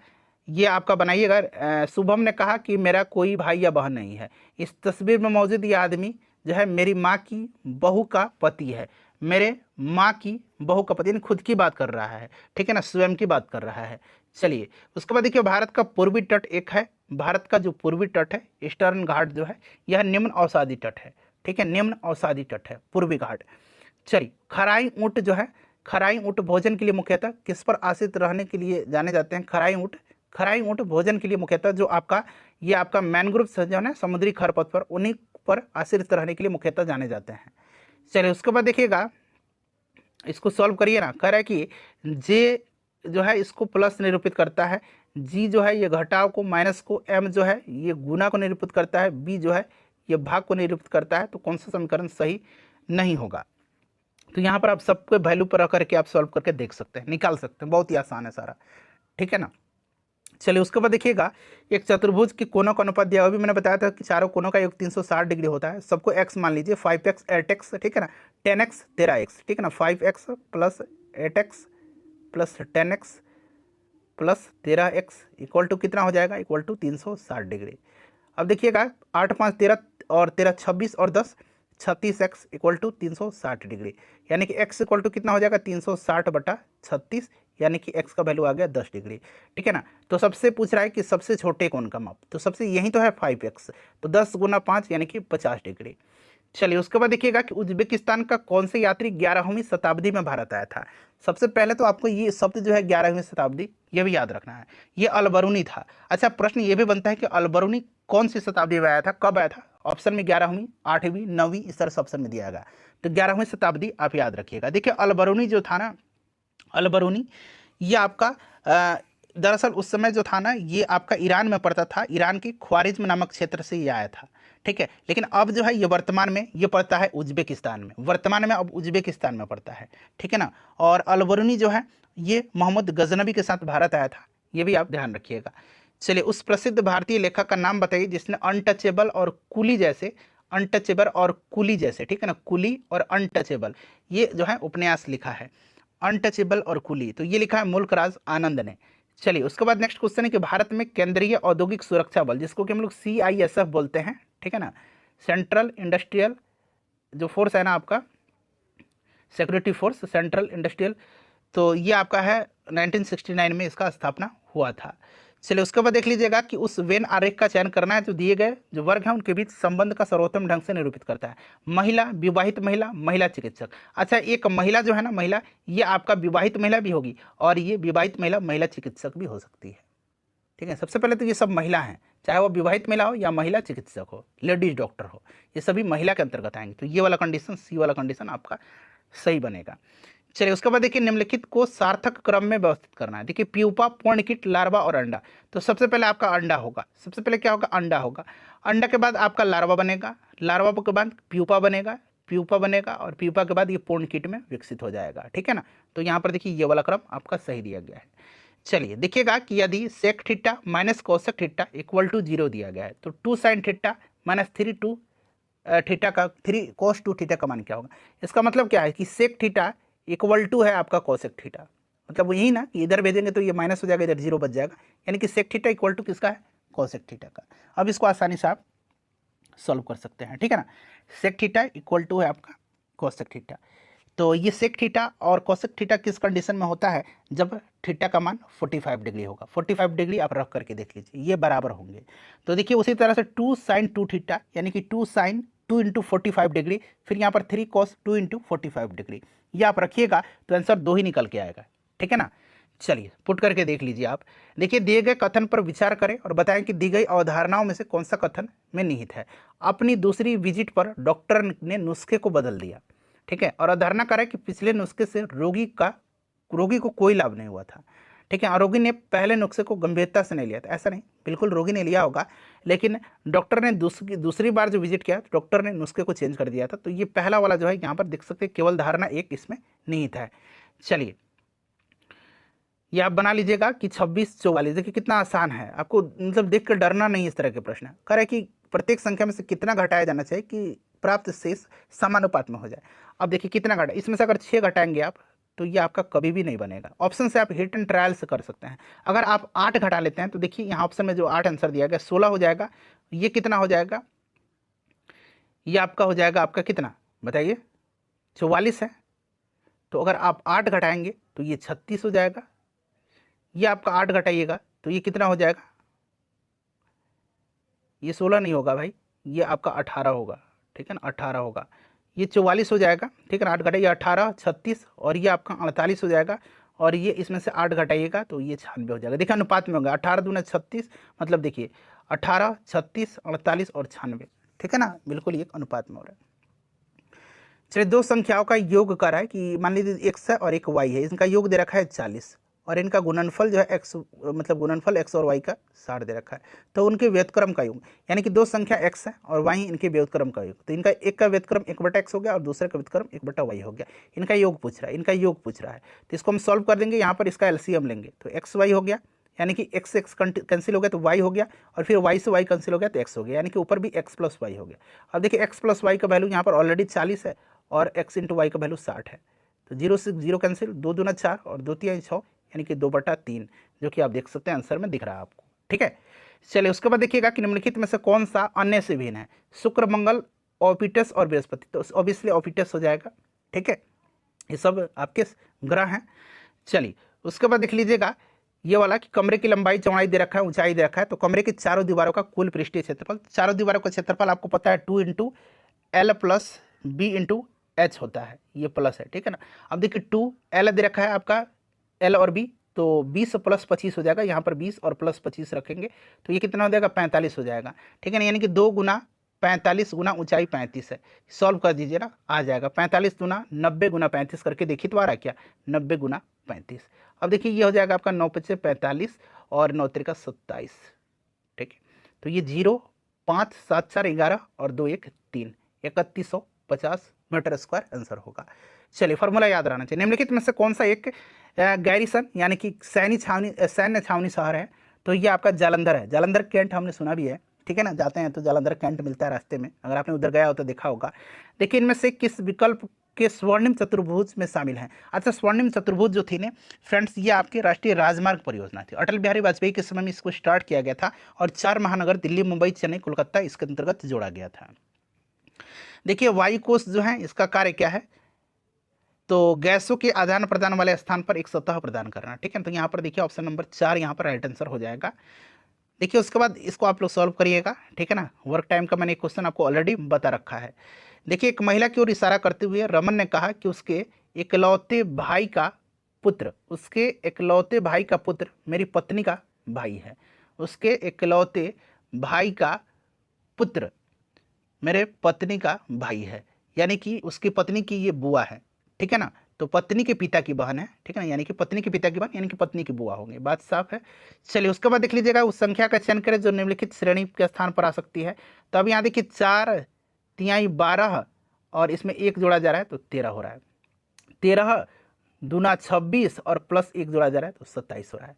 ये आपका बनाइएगा। शुभम ने कहा कि मेरा कोई भाई या बहन नहीं है। इस तस्वीर में मौजूद ये आदमी जो है मेरी माँ की बहू का पति है। मेरे माँ की बहू का पति, यानी खुद की बात कर रहा है, ठीक है ना, स्वयं की बात कर रहा है। चलिए उसके बाद देखिए भारत का पूर्वी तट एक है, भारत का जो पूर्वी तट है ईस्टर्न घाट जो है यह निम्न अवसादी तट है, ठीक है, निम्न अवसादी तट है पूर्वी घाट। चलिए खराई ऊँट जो है, खराई ऊँट भोजन के लिए मुख्यतः किस पर आश्रित रहने के लिए जाने जाते हैं। खराई ऊँट भोजन के लिए मुख्यतः जो आपका ये आपका मैनग्रोव जो है समुद्री खरपतवार पर, उन्हीं पर आश्रित रहने के लिए मुख्यतः जाने जाते हैं। चलिए उसके बाद देखिएगा, इसको सॉल्व करिए ना। कह रहा है कि जे जो है इसको प्लस निरूपित करता है, जी जो है ये घटाव को, माइनस को, एम जो है ये गुना को निरूपित करता है, बी जो है ये भाग को निरूपित करता है, तो कौन सा समीकरण सही नहीं होगा। तो यहाँ पर आप सबको वैल्यू पर रख करके आप सॉल्व करके देख सकते हैं, निकाल सकते हैं, बहुत ही आसान है सारा, ठीक है ना। चलिए उसके बाद देखिएगा, एक चतुर्भुज के कोनों का अनुपात दिया, अभी मैंने बताया था कि चारों कोनों का योग 360 डिग्री होता है। सबको x मान लीजिए, 5x 8x, ठीक है ना, 10x 13x, ठीक है ना, 5x plus 8x plus 10x plus 13x equal to कितना हो जाएगा, इक्वल टू 360 डिग्री। अब देखिएगा 8 5 13 और 13 26 और 10 36x इक्वल टू 360 डिग्री, यानी कि x इक्वल टू कितना हो जाएगा 360 बटा 36, यानी कि x का वैल्यू आ गया 10 डिग्री, ठीक है ना। तो सबसे पूछ रहा है कि सबसे छोटे कोण का माप, तो सबसे यही तो है 5x, तो 10 गुना 5 यानी कि 50 डिग्री। चलिए उसके बाद देखिएगा कि उज्बेकिस्तान का कौन से यात्री 11वीं शताब्दी में भारत आया था। सबसे पहले तो आपको ये शब्द जो है 11वीं शताब्दी ये भी याद रखना है, ये अलबरूनी था। अच्छा प्रश्न ये भी बनता है कि अलबरूनी कौन सी शताब्दी में आया था, कब आया था। ऑप्शन में 11वीं, 8वीं, 9वीं इस तरह से ऑप्शन में दिया गया, तो 11वीं शताब्दी आप याद रखिएगा। देखिए अलबरूनी जो था ना, अलबरूनी ये आपका दरअसल उस समय जो था ना ये आपका ईरान में पड़ता था, ईरान की ख्वारिज्म नामक क्षेत्र से ये आया था, ठीक है। लेकिन अब जो है ये वर्तमान में ये पड़ता है उज्बेकिस्तान में, वर्तमान में अब उज्बेकिस्तान में पड़ता है, ठीक है ना। और अलबरूनी जो है ये मोहम्मद गजनबी के साथ भारत आया था, ये भी आप ध्यान रखिएगा। चलिए उस प्रसिद्ध भारतीय लेखक का नाम बताइए जिसने अनटचेबल और कुली जैसे, अनटचेबल और कुली जैसे, ठीक है ना, कुली और अनटचेबल ये जो है उपन्यास लिखा है, अनटचेबल और कुली, तो ये लिखा है मुल्कराज आनंद ने। चलिए उसके बाद नेक्स्ट क्वेश्चन है कि भारत में केंद्रीय औद्योगिक सुरक्षा बल जिसको कि हम लोग CISF बोलते हैं, ठीक है ना, सेंट्रल इंडस्ट्रियल जो फोर्स है ना आपका, सिक्योरिटी फोर्स सेंट्रल इंडस्ट्रियल, तो ये आपका है 1969 में इसका स्थापना हुआ था। चलिए उसके बाद देख लीजिएगा कि उस वेन आरेख का चयन करना है जो दिए गए जो वर्ग हैं उनके बीच संबंध का सर्वोत्तम ढंग से निरूपित करता है। महिला, विवाहित महिला, महिला चिकित्सक। अच्छा एक महिला जो है ना, महिला ये आपका विवाहित महिला भी होगी और ये विवाहित महिला महिला चिकित्सक भी हो सकती है, ठीक है। सबसे पहले तो ये सब महिला हैं, चाहे वो विवाहित महिला हो या महिला चिकित्सक हो, लेडीज डॉक्टर हो, ये सभी महिला के अंतर्गत आएंगे, तो ये वाला कंडीशन, सी वाला कंडीशन आपका सही बनेगा। चलिए उसके बाद देखिए निम्नलिखित को सार्थक क्रम में व्यवस्थित करना है। देखिए प्यूपा, पूर्णकीट, लार्वा और अंडा, तो सबसे पहले आपका अंडा होगा, सबसे पहले क्या होगा, अंडा होगा। अंडा के बाद आपका लार्वा बनेगा, लार्वा के बाद प्यूपा बनेगा, प्यूपा बनेगा और प्यूपा के बाद ये पूर्णकीट में विकसित हो जाएगा, ठीक है ना। तो यहाँ पर देखिए ये वाला क्रम आपका सही दिया गया है। चलिए देखिएगा कि यदि sec theta minus cosec theta equal to 0 दिया गया है तो 2 साइन थीटा माइनस 3 2 थीटा का 3 कोस 2 थीटा का मान क्या होगा। इसका मतलब क्या है कि सेक थीटा इक्वल टू है आपका कोसेक थीटा, मतलब यही ना कि इधर भेजेंगे तो ये माइनस हो जाएगा, इधर 0 बच जाएगा, यानी कि सेक थीटा इक्वल टू किसका है, कोसेक थीटा का। अब इसको आसानी से आप सॉल्व कर सकते हैं, ठीक है ना। सेक थीटा इक्वल टू है आपका कोसेक थीटा, तो ये सेक थीटा और कोसेक थीटा किस कंडीशन में होता है, जब थीटा का मान 45 डिग्री होगा। 45 डिग्री आप रख करके देख लीजिए, ये बराबर होंगे। तो देखिए उसी तरह से 2 साइन 2 थीटा यानी कि 2 साइन 2 इंटू 45 डिग्री, फिर यहाँ पर 3 कॉस 2 इंटू 45 डिग्री, ये आप रखिएगा तो आंसर 2 ही निकल के आएगा, ठीक है ना। चलिए पुट करके देख लीजिए आप। देखिए दिए गए कथन पर विचार करें और बताएं कि दी गई अवधारणाओं में से कौन सा कथन में निहित है। अपनी दूसरी विजिट पर डॉक्टर ने नुस्खे को बदल दिया, ठीक है। और अवधारणा कर है कि पिछले नुस्खे से रोगी को कोई लाभ नहीं हुआ था, ठीक है। और रोगी ने पहले नुस्खे को गंभीरता से नहीं लिया था, ऐसा नहीं, बिल्कुल रोगी ने लिया होगा, लेकिन डॉक्टर ने दूसरी बार जो विजिट किया तो डॉक्टर ने नुस्खे को चेंज कर दिया था। तो ये पहला वाला जो है यहाँ पर देख सकते हैं, केवल धारणा एक इसमें निहित है। चलिए ये आप बना लीजिएगा कि 26-44, देखिए कितना आसान है, आपको मतलब देख कर डरना नहीं। इस तरह के प्रश्न कह रहे कि प्रत्येक संख्या में से कितना घटाया जाना चाहिए कि प्राप्त शेष समानुपात में हो जाए। अब देखिए कितना घटा, इसमें से अगर 6 घटाएंगे आप तो ये आपका कभी भी नहीं बनेगा। ऑप्शन से आप हिट एंड ट्रायल से कर सकते हैं। अगर आप 8 घटा लेते हैं तो देखिए यहाँ ऑप्शन में जो 8 आंसर दिया गया 16 हो जाएगा। ये कितना हो जाएगा, ये आपका हो जाएगा आपका कितना बताइए, 44 है। तो अगर आप 8 घटाएंगे तो ये 36 हो जाएगा। ये आपका 8 घटाइएगा तो ये कितना हो जाएगा, ये 16 नहीं होगा भाई, ये आपका 18 होगा, ठीक है ना, 18 होगा। ये 44 हो जाएगा, ठीक है ना, 8 घटाइए 18, 36 और ये आपका 48 हो जाएगा। और ये इसमें से 8 घटाइएगा तो ये 96 हो जाएगा। देखिए अनुपात में होगा, 18 दूना 36, मतलब देखिए 18, 36, 48 और 96, ठीक है ना, बिल्कुल ये अनुपात में हो रहा है। चलिए दो संख्याओं का योग कर रहा है कि मान लीजिए x है और एक y है, इनका योग दे रखा है 40 और इनका गुणनफल जो है x, मतलब गुणनफल x और y का 60 दे रखा है। तो उनके व्युत्क्रम का योग, यानी कि दो संख्या x है और y इनके व्युत्क्रम का योग, तो इनका एक का व्युत्क्रम 1/x हो गया और दूसरे का व्युत्क्रम 1/y हो गया। इनका योग पूछ रहा है, इनका योग पूछ रहा है, तो इसको हम सॉल्व कर देंगे। यहाँ पर इसका एलसीएम लेंगे तो xy हो गया, यानी कि x से x कैंसिल हो गया तो y हो गया, और फिर y से y कैंसिल हो गया तो x हो गया, यानी कि ऊपर भी x प्लस वाई हो गया। अब देखिए x प्लस वाई का वैल्यू यहाँ पर ऑलरेडी 40 है और x इंटू वाई का वैल्यू 60 है, तो 0 से 0 कैंसिल, 2 दूना 4 और 2 तिहाई 6, यानी कि 2/3, जो कि आप देख सकते हैं आंसर में दिख रहा है आपको, ठीक है। चलिए उसके बाद देखिएगा कि निम्नलिखित में से कौन सा अन्य से भिन्न है, शुक्र, मंगल, ओपिटस और बृहस्पति, तो ऑब्वियसली ओपिटस हो जाएगा, ठीक है, ये सब आपके ग्रह हैं। चलिए उसके बाद देख लीजिएगा ये वाला कि कमरे की लंबाई चौड़ाई दे रखा है, ऊंचाई दे रखा है, तो कमरे की चारों दीवारों का कुल पृष्ठीय क्षेत्रफल, चारों दीवारों का क्षेत्रफल आपको पता है 2 into L plus B into H होता है, ये प्लस है, ठीक है ना। अब देखिए 2 एल दे रखा है आपका, एल और बी, तो 20 प्लस 25 हो जाएगा, यहाँ पर 20 और प्लस 25 रखेंगे तो ये कितना हो जाएगा, 45 हो जाएगा, ठीक है ना, यानी कि 2 गुना 45 गुना ऊंचाई 35 है। सॉल्व कर दीजिए ना, आ जाएगा 45 गुना 90 गुना 35 करके देखिए तो आ रहा क्या, 90 गुना 35। अब देखिए ये हो जाएगा आपका 9 × 5 = 45 और 9 × 3 = 27, ठीक है। तो ये 0, 5, 7, 4, 11 और 2, 1, 3, 3150 मीटर स्क्वायर आंसर होगा। चलिए फॉर्मूला याद रहना चाहिए। निम्नलिखित में से कौन सा एक गैरिसन यानी कि सैन्य छावनी शहर है, तो ये आपका जालंधर है। जालंधर कैंट हमने सुना भी है, ठीक है ना, जाते हैं तो जालंधर कैंट मिलता है रास्ते में, अगर आपने उधर गया हो तो देखा होगा। देखिए इनमें से किस विकल्प के स्वर्णिम चतुर्भुज में शामिल हैं। अच्छा स्वर्णिम चतुर्भुज जो थी ने फ्रेंड्स, ये आपकी राष्ट्रीय राजमार्ग परियोजना थी, अटल बिहारी वाजपेयी के समय में इसको स्टार्ट किया गया था और 4 महानगर दिल्ली, मुंबई, चेन्नई, कोलकाता इसके अंतर्गत जोड़ा गया था। देखिए वायु कोष जो है इसका कार्य क्या है, तो गैसों के आदान प्रदान वाले स्थान पर एक सतह प्रदान करना, ठीक है। तो यहाँ पर देखिए ऑप्शन नंबर 4 यहाँ पर राइट आंसर हो जाएगा। देखिए उसके बाद इसको आप लोग सॉल्व करिएगा, ठीक है ना। वर्क टाइम का मैंने एक क्वेश्चन आपको ऑलरेडी बता रखा है। देखिए एक महिला की ओर इशारा करते हुए रमन ने कहा कि उसके इकलौते भाई का पुत्र मेरी पत्नी का भाई है। उसके इकलौते भाई का पुत्र मेरे पत्नी का भाई है, यानी कि उसकी पत्नी की ये बुआ है, ठीक है ना, तो पत्नी के पिता की बहन है, ठीक है ना, यानी कि पत्नी के पिता की बहन यानी कि पत्नी की बुआ होंगे, बात साफ है। चलिए उसके बाद देख लीजिएगा उस संख्या का चयन करें जो निम्नलिखित श्रेणी के स्थान पर आ सकती है। तो अब यहाँ देखिए 4 तिहाई 12 और इसमें 1 जोड़ा जा रहा है तो 13 हो रहा है, 13 दूना 26 और प्लस 1 जोड़ा जा रहा है तो 27 हो रहा है।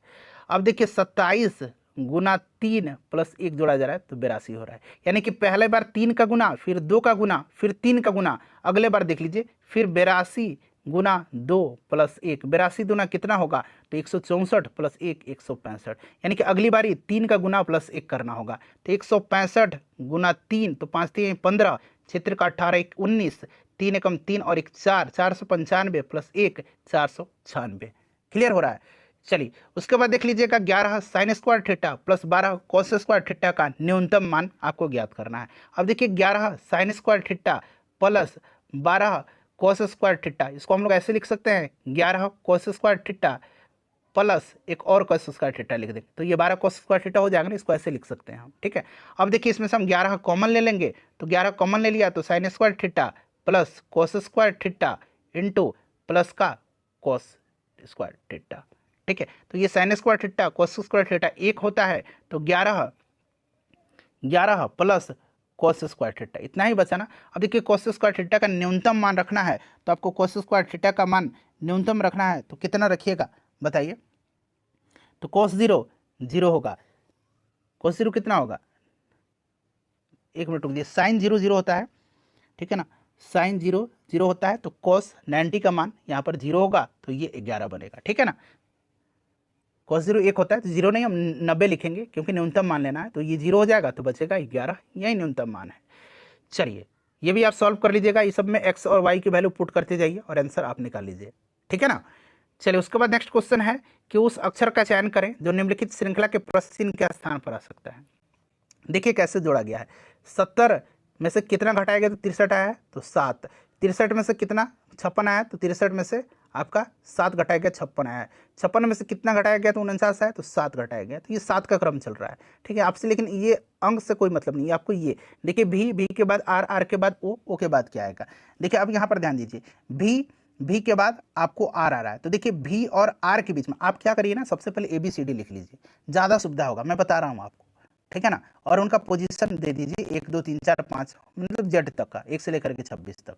अब देखिए 27 गुना 3 प्लस 1 जोड़ा जा रहा है तो 82 हो रहा है, यानी कि पहले बार 3 का गुना, फिर 2 का गुना, फिर 3 का गुना, अगले बार देख लीजिए फिर 82 गुना 2 प्लस 1, 82 दूना कितना होगा तो 164 प्लस 1 165, यानी कि अगली बारी 3 का गुना प्लस 1 करना होगा, तो 165 गुना 3 तो 5 3 15, क्षेत्र का 18 1 19, 3 एकम 3 और 1 4, 495 प्लस 1 496, क्लियर हो रहा है। चलिए उसके बाद देख लीजिएगा 11 sine square theta plus 12 cos square theta का न्यूनतम मान आपको ज्ञात करना है। अब देखिए 11 sine square theta plus 12 cos square theta, इसको हम लोग ऐसे लिख सकते हैं 11 कॉस स्क्वायर थीटा प्लस एक और कॉस स्क्वायर थीटा लिख देंगे तो ये 12 कॉस स्क्वायर थीटा हो जाएगा ना, इसको ऐसे लिख सकते हैं हम, ठीक है। अब देखिए इसमें से हम 11 कॉमन ले लेंगे तो 11 कॉमन ले लिया तो sine square theta plus cos square theta into plus का कोस स्क्वायर थीटा। ठीक है, तो ये sine square theta cos square theta एक होता है, तो 11 प्लस कोस स्क्वायर थीटा, इतना ही बचा ना। अब देखिए कोस स्क्वायर थीटा का न्यूनतम मान रखना है, तो आपको कोस स्क्वायर थीटा का मान न्यूनतम रखना है, तो कितना रखिएगा बताइए। तो कोस 0 होगा, कोस 0 कितना होगा, एक मिनट रुक दिए, साइन 0 होता है, ठीक है ना, साइन 0 होता है, तो कोस 90 का मान यहाँ पर 0 होगा, तो ये 11 बनेगा। ठीक है ना, कोस 0 1 होता है, तो 0 नहीं हम 90 लिखेंगे क्योंकि न्यूनतम मान लेना है, तो ये 0 हो जाएगा, तो बचेगा 11, यही न्यूनतम मान है। चलिए ये भी आप सॉल्व कर लीजिएगा, इस सब में एक्स और वाई की वैल्यू पुट करते जाइए और आंसर आप निकाल लीजिए। ठीक है ना। चलिए उसके बाद नेक्स्ट क्वेश्चन है कि उस अक्षर का चयन करें जो निम्नलिखित श्रृंखला के प्रश्न चिन्ह के स्थान पर आ सकता है। देखिए कैसे जोड़ा गया है, 70 में से कितना घटाया गया, तो 63 आया है, तो 7, 63 में से कितना 56 आया, तो 63 में से आपका 7 घटाया गया 56 आया है, 56 में से कितना घटाया गया, तो 49 आया, तो 7 घटाया गया, तो ये 7 का क्रम चल रहा है। ठीक है आपसे, लेकिन ये अंक से कोई मतलब नहीं है आपको। ये देखिए भी के बाद आर के बाद ओ के बाद क्या आएगा। देखिए अब यहाँ पर ध्यान दीजिए, भी के बाद आपको आर आ रहा है, तो देखिए भी और आर के बीच में आप क्या करिए ना, सबसे पहले ABCD लिख लीजिए, ज़्यादा सुविधा होगा, मैं बता रहा हूँ आपको। ठीक है ना, और उनका पोजीशन दे दीजिए 1 2 3 4 5, मतलब जेड तक का, 1 से लेकर के 26 तक।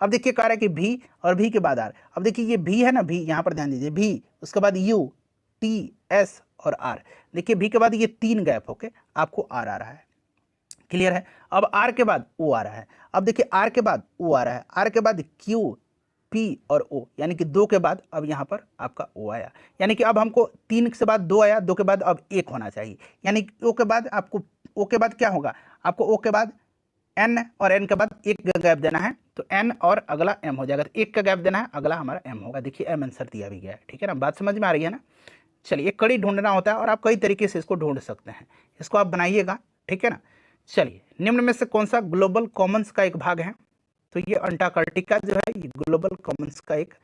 अब देखिए कह रहा है कि भी और भी के बाद आर। अब देखिए ये भी है ना, भी यहाँ पर ध्यान दीजिए, भी उसके बाद यू टी एस और आर। देखिए भी के बाद ये 3 गैप होके आपको आर आ रहा है, क्लियर है। अब आर के बाद ओ आ रहा है, अब देखिए आर के बाद ओ आ रहा है, आर के बाद क्यू पी और ओ, यानी कि 2 के बाद अब यहाँ पर आपका ओ आया, यानी कि अब हमको 3 से बाद 2 आया, 2 के बाद अब 1 होना चाहिए, यानी ओ के बाद आपको, ओ के बाद क्या होगा, आपको ओ के बाद एन और एन के बाद 1 का गैप देना है, तो एन और अगला एम हो जाएगा, तो 1 का गैप देना है, अगला हमारा एम होगा। देखिए एम आंसर दिया भी गया है। ठीक है ना, बात समझ में आ रही है ना। चलिए एक कड़ी ढूंढना होता है और आप कई तरीके से इसको ढूंढ सकते हैं, इसको आप बनाइएगा। ठीक है ना। चलिए निम्न में से कौन सा ग्लोबल कॉमन्स का एक भाग है, तो ये अंटार्कटिका जो है ये ग्लोबल कॉमन्स का एक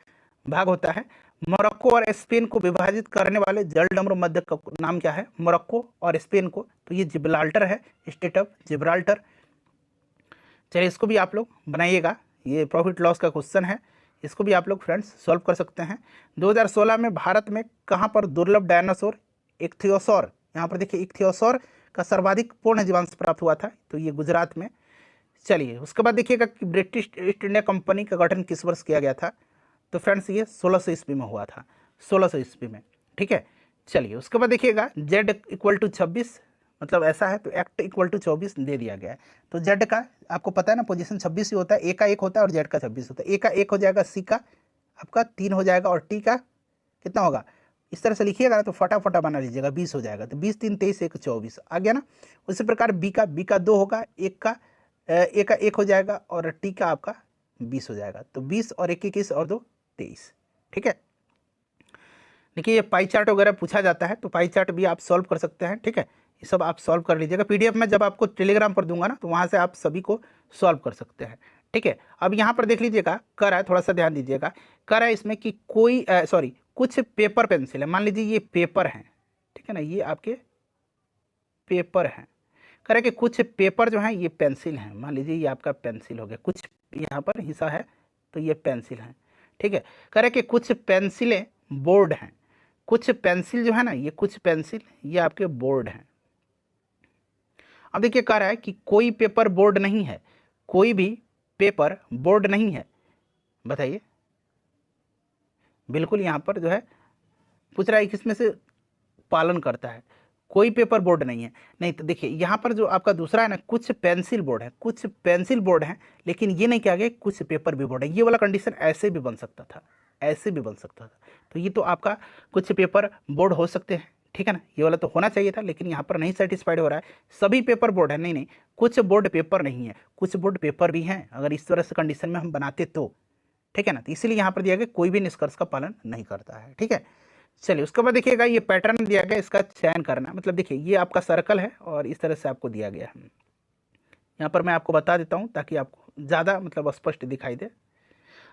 भाग होता है। मोरक्को और स्पेन को विभाजित करने वाले जलडमरू मध्य का नाम क्या है, मोरक्को और स्पेन को, तो ये जिब्राल्टर है, स्टेट ऑफ जिब्राल्टर। चलिए इसको भी आप लोग बनाइएगा, ये प्रॉफिट लॉस का क्वेश्चन है, इसको भी आप लोग फ्रेंड्स सॉल्व कर सकते हैं। 2016 में भारत में कहाँ पर दुर्लभ डायनासोर इख्थियोसौर, यहाँ पर देखिए इख्थियोसौर का सर्वाधिक पूर्ण जीवांश प्राप्त हुआ था, तो ये गुजरात में। चलिए उसके बाद देखिएगा कि ब्रिटिश ईस्ट इंडिया कंपनी का गठन किस वर्ष किया गया था, तो फ्रेंड्स ये 1600 ईस्वी में हुआ था, 1600 ईस्वी में। ठीक है। चलिए उसके बाद देखिएगा Z = 26, मतलब ऐसा है, तो एक्ट = 24 दे दिया गया है, तो Z का आपको पता है ना पोजीशन 26 ही होता है, A का 1 होता है और Z का 26 होता है। A का 1 हो जाएगा, C का आपका 3 हो जाएगा और T का कितना होगा, इस तरह से लिखिएगा ना तो फटाफट बना लीजिएगा, 20 हो जाएगा, तो 20 3 23 1 24 आ गया ना। उसी प्रकार B का 2 होगा, A का 1 हो जाएगा और T का आपका 20 हो जाएगा, तो 20 और 1 21 और 2 23। ठीक है। देखिए ये पाई चार्ट वगैरह पूछा जाता है, तो पाई चार्ट भी आप सॉल्व कर सकते हैं। ठीक है, ये सब आप सॉल्व कर लीजिएगा, PDF में जब आपको टेलीग्राम पर दूंगा ना, तो वहाँ से आप सभी को सॉल्व कर सकते हैं। ठीक है, अब यहाँ पर देख लीजिएगा, कर रहा है, थोड़ा सा ध्यान दीजिएगा, कर रहा है इसमें कि कोई कुछ पेपर पेंसिल है, मान लीजिए ये पेपर हैं, ठीक है ना, ये आपके पेपर हैं, कह रहा है कि कुछ पेपर जो हैं ये पेंसिल हैं, मान लीजिए ये आपका पेंसिल हो गया, कुछ यहाँ पर हिस्सा है तो ये पेंसिल हैं। ठीक है, कह रहा है कि कुछ पेंसिलें बोर्ड हैं, कुछ पेंसिल जो है ना, ये कुछ पेंसिल ये आपके बोर्ड हैं। अब देखिए कह रहा है कि कोई पेपर बोर्ड नहीं है, कोई भी पेपर बोर्ड नहीं है, बताइए। बिल्कुल यहाँ पर जो है पूछ रहा है किसमें से पालन करता है, कोई पेपर बोर्ड नहीं है, नहीं तो देखिए यहाँ पर जो आपका दूसरा है ना, कुछ पेंसिल बोर्ड है, कुछ पेंसिल बोर्ड है, लेकिन ये नहीं कहा गया कुछ पेपर भी बोर्ड है। ये वाला कंडीशन ऐसे भी बन सकता था, ऐसे भी बन सकता था, तो ये तो आपका कुछ पेपर बोर्ड हो सकते हैं। ठीक है ना, ये वाला तो होना चाहिए था, लेकिन यहाँ पर नहीं सेटिस्फाइड हो रहा है, सभी पेपर बोर्ड है, नहीं कुछ बोर्ड पेपर नहीं है, कुछ बोर्ड पेपर भी हैं, अगर इस तरह से कंडीशन में हम बनाते तो। ठीक है ना, तो इसीलिए यहाँ पर दिया गया कोई भी निष्कर्ष का पालन नहीं करता है। ठीक है। चलिए उसके बाद देखिएगा ये पैटर्न दिया गया, इसका चयन करना, मतलब देखिए ये आपका सर्कल है और इस तरह से आपको दिया गया है। यहाँ पर मैं आपको बता देता हूँ ताकि आपको ज़्यादा मतलब स्पष्ट दिखाई दे।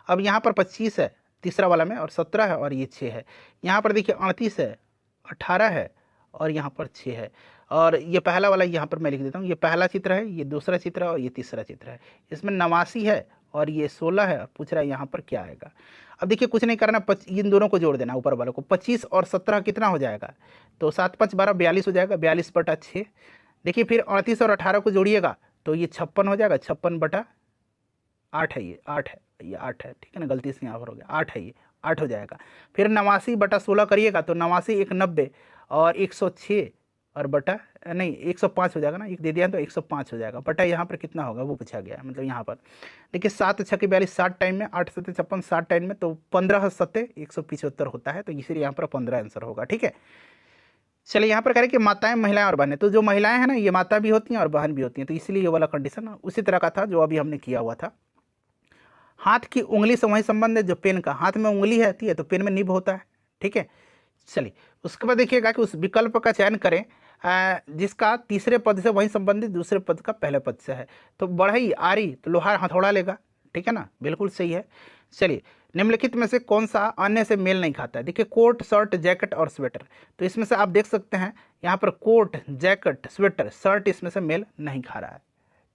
अब यहाँ पर 25 है तीसरा वाला में, और 17 है और ये 6 है। यहाँ पर देखिए 38 है, 18 है और यहाँ पर 6 है। और ये पहला वाला यहाँ पर मैं लिख देता हूँ, ये पहला चित्र है, ये दूसरा चित्र है और ये तीसरा चित्र है। इसमें 89 है और ये 16 है, पूछ रहा है यहाँ पर क्या आएगा। अब देखिए कुछ नहीं करना, इन दोनों को जोड़ देना ऊपर वालों को। 25 और 17 कितना हो जाएगा, तो 7 5 12 42 हो जाएगा, 42/6। देखिए फिर 38 और 18 को जोड़िएगा तो ये 56 हो जाएगा, 56/8 है, ये 8 है, ये 8 है, ठीक है ना, गलती से यहाँ पर हो गया, 8 है, ये 8 हो जाएगा। फिर 89/16 करिएगा तो 89 1 90 और 106 और बटा नहीं 105 हो जाएगा ना, एक दे दिया तो 105 हो जाएगा, बटा यहाँ पर कितना होगा वो पूछा गया है। मतलब यहाँ पर देखिए 7 6 42 60 टाइम में, 8 7 56 60 टाइम में, तो 15 7 175 होता है, तो इसलिए यहाँ पर 15 आंसर होगा। ठीक है, चलिए यहाँ पर करें कि माताएं महिलाएं और बहनें, तो जो महिलाएं हैं ना ये माता भी होती हैं और बहन भी होती हैं, तो इसलिए ये वाला कंडीशन उसी तरह का था जो अभी हमने किया हुआ था। हाथ की उंगली से वही संबंध है जो पेन का, हाथ में उंगली रहती है तो पेन में निब होता है। ठीक है, चलिए उसके बाद देखिएगा कि उस विकल्प का चयन करें जिसका तीसरे पद से वही संबंधित दूसरे पद का पहले पद से है। तो बढ़ई आरी तो लोहार हथौड़ा लेगा, ठीक है ना, बिल्कुल सही है। चलिए निम्नलिखित में से कौन सा अन्य से मेल नहीं खाता है। देखिए कोट शर्ट जैकेट और स्वेटर, तो इसमें से आप देख सकते हैं यहाँ पर कोट जैकेट स्वेटर शर्ट इसमें से मेल नहीं खा रहा है,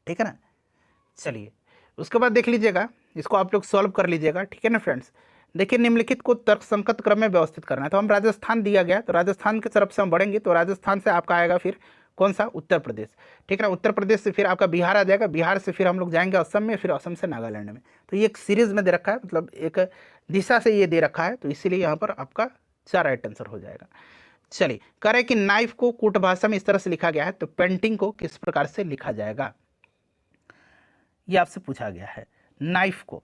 ठीक है ना। चलिए उसके बाद देख लीजिएगा, इसको आप लोग सॉल्व कर लीजिएगा, ठीक है ना फ्रेंड्स। देखिए निम्नलिखित को तर्कसंगत क्रम में व्यवस्थित करना है, तो हम राजस्थान दिया गया तो राजस्थान की तरफ से हम बढ़ेंगे, तो राजस्थान से आपका आएगा फिर कौन सा, उत्तर प्रदेश, ठीक है ना। उत्तर प्रदेश से फिर आपका बिहार आ जाएगा, बिहार से फिर हम लोग जाएंगे असम में, फिर असम से नागालैंड में। तो ये एक सीरीज में दे रखा है, मतलब एक दिशा से ये दे रखा है, तो इसीलिए यहाँ पर आपका 4 राइट आंसर हो जाएगा। चलिए कह रहे कि नाइफ को कूट भाषा में इस तरह से लिखा गया है, तो पेंटिंग को किस प्रकार से लिखा जाएगा, ये आपसे पूछा गया है। नाइफ को,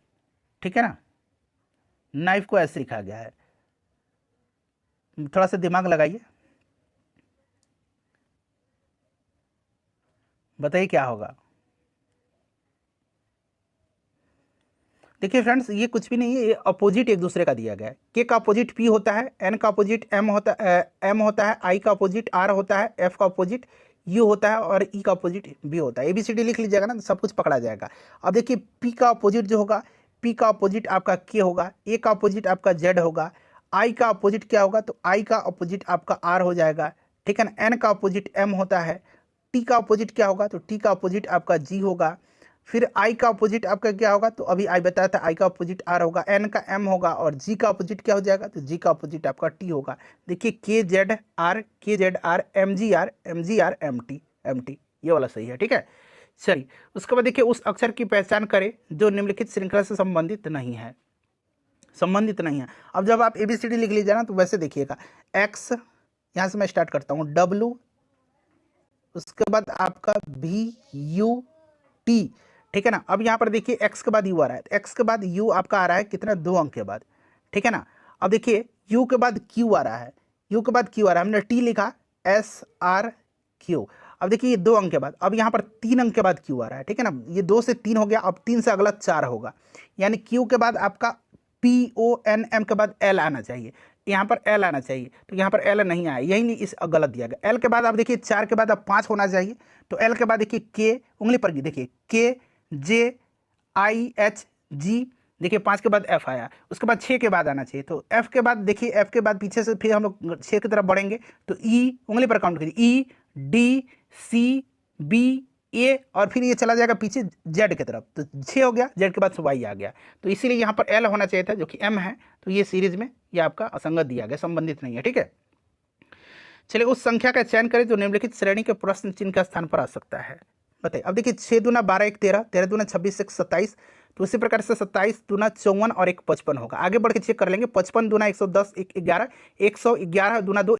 ठीक है ना, नाइफ को ऐसे लिखा गया है, थोड़ा सा दिमाग लगाइए, बताइए क्या होगा। देखिए फ्रेंड्स ये कुछ भी नहीं है, ये अपोजिट एक दूसरे का दिया गया है। के का अपोजिट पी होता है, एन का अपोजिट एम होता है, आई का अपोजिट आर होता है, एफ का अपोजिट यू होता है और ई का अपोजिट बी होता है। ABCD लिख लीजिएगा ना तो सब कुछ पकड़ा जाएगा। अब देखिए पी का अपोजिट जो होगा, पी का अपोजिट आपका के होगा, ए का अपोजिट आपका जेड होगा, आई का अपोजिट क्या होगा, तो आई का अपोजिट आपका आर हो जाएगा, ठीक है ना। एन का अपोजिट एम होता है, टी का अपोजिट क्या होगा, तो टी का अपोजिट आपका जी होगा। फिर आई का अपोजिट आपका क्या होगा, तो अभी आई बताया था, आई का अपोजिट आर होगा, एन का एम होगा और जी का अपोजिट क्या हो जाएगा, तो जी का अपोजिट आपका टी होगा। देखिए के Z R M G R M T, ये वाला सही है, ठीक है। चलिए उसके बाद देखिए उस अक्षर की पहचान करें जो निम्नलिखित श्रृंखला से संबंधित नहीं है, अब जब आप ABCD लिख लीजिए ना तो वैसे देखिएगा, एक्स, यहाँ से मैं स्टार्ट करता हूँ, W, उसके बाद आपका VUT, ठीक है ना। अब यहाँ पर देखिए एक्स के बाद यू आ रहा है, तो एक्स के बाद यू आपका आ रहा है कितना, 2 अंक के बाद, ठीक है ना। अब देखिए यू के बाद क्यू आ रहा है, हमने टी लिखा SRQ। अब देखिए ये 2 अंक के बाद, अब यहाँ पर 3 अंक के बाद क्यू आ रहा है, ठीक है ना। ये 2 से 3 हो गया, अब 3 से अगला 4 होगा, यानी क्यू के बाद आपका PONM के बाद L आना चाहिए, यहाँ पर L आना चाहिए, तो यहाँ पर L नहीं आया, यही नहीं, इस गलत दिया गया। L के बाद आप देखिए 4 के बाद अब 5 होना चाहिए, तो L के बाद देखिए K, उंगली पर देखिए KJIHG, देखिए 5 के बाद F आया, उसके बाद 6 के बाद आना चाहिए, तो F के बाद देखिए, F के बाद पीछे से फिर हम लोग 6 की तरफ बढ़ेंगे, तो E, उंगली पर काउंट कीजिए, EDCB ए, और फिर ये चला जाएगा पीछे जेड की तरफ, तो 6 हो गया, जेड के बाद वाई आ गया, तो इसीलिए यहाँ पर L होना चाहिए था जो कि M है, तो ये सीरीज में ये आपका असंगत दिया गया, संबंधित नहीं है, ठीक है। चलिए उस संख्या का चयन करें जो निम्नलिखित श्रेणी के प्रश्न चिन्ह के स्थान पर आ सकता है, बताइए। अब देखिए 6 दूना 12 1 13, 13 दूना 26 1 27, तो उसी प्रकार से 27 दूना 54 और 1 55 होगा। आगे बढ़ के चेक कर लेंगे, 55 दूना 110 1 11, 111 दूना 2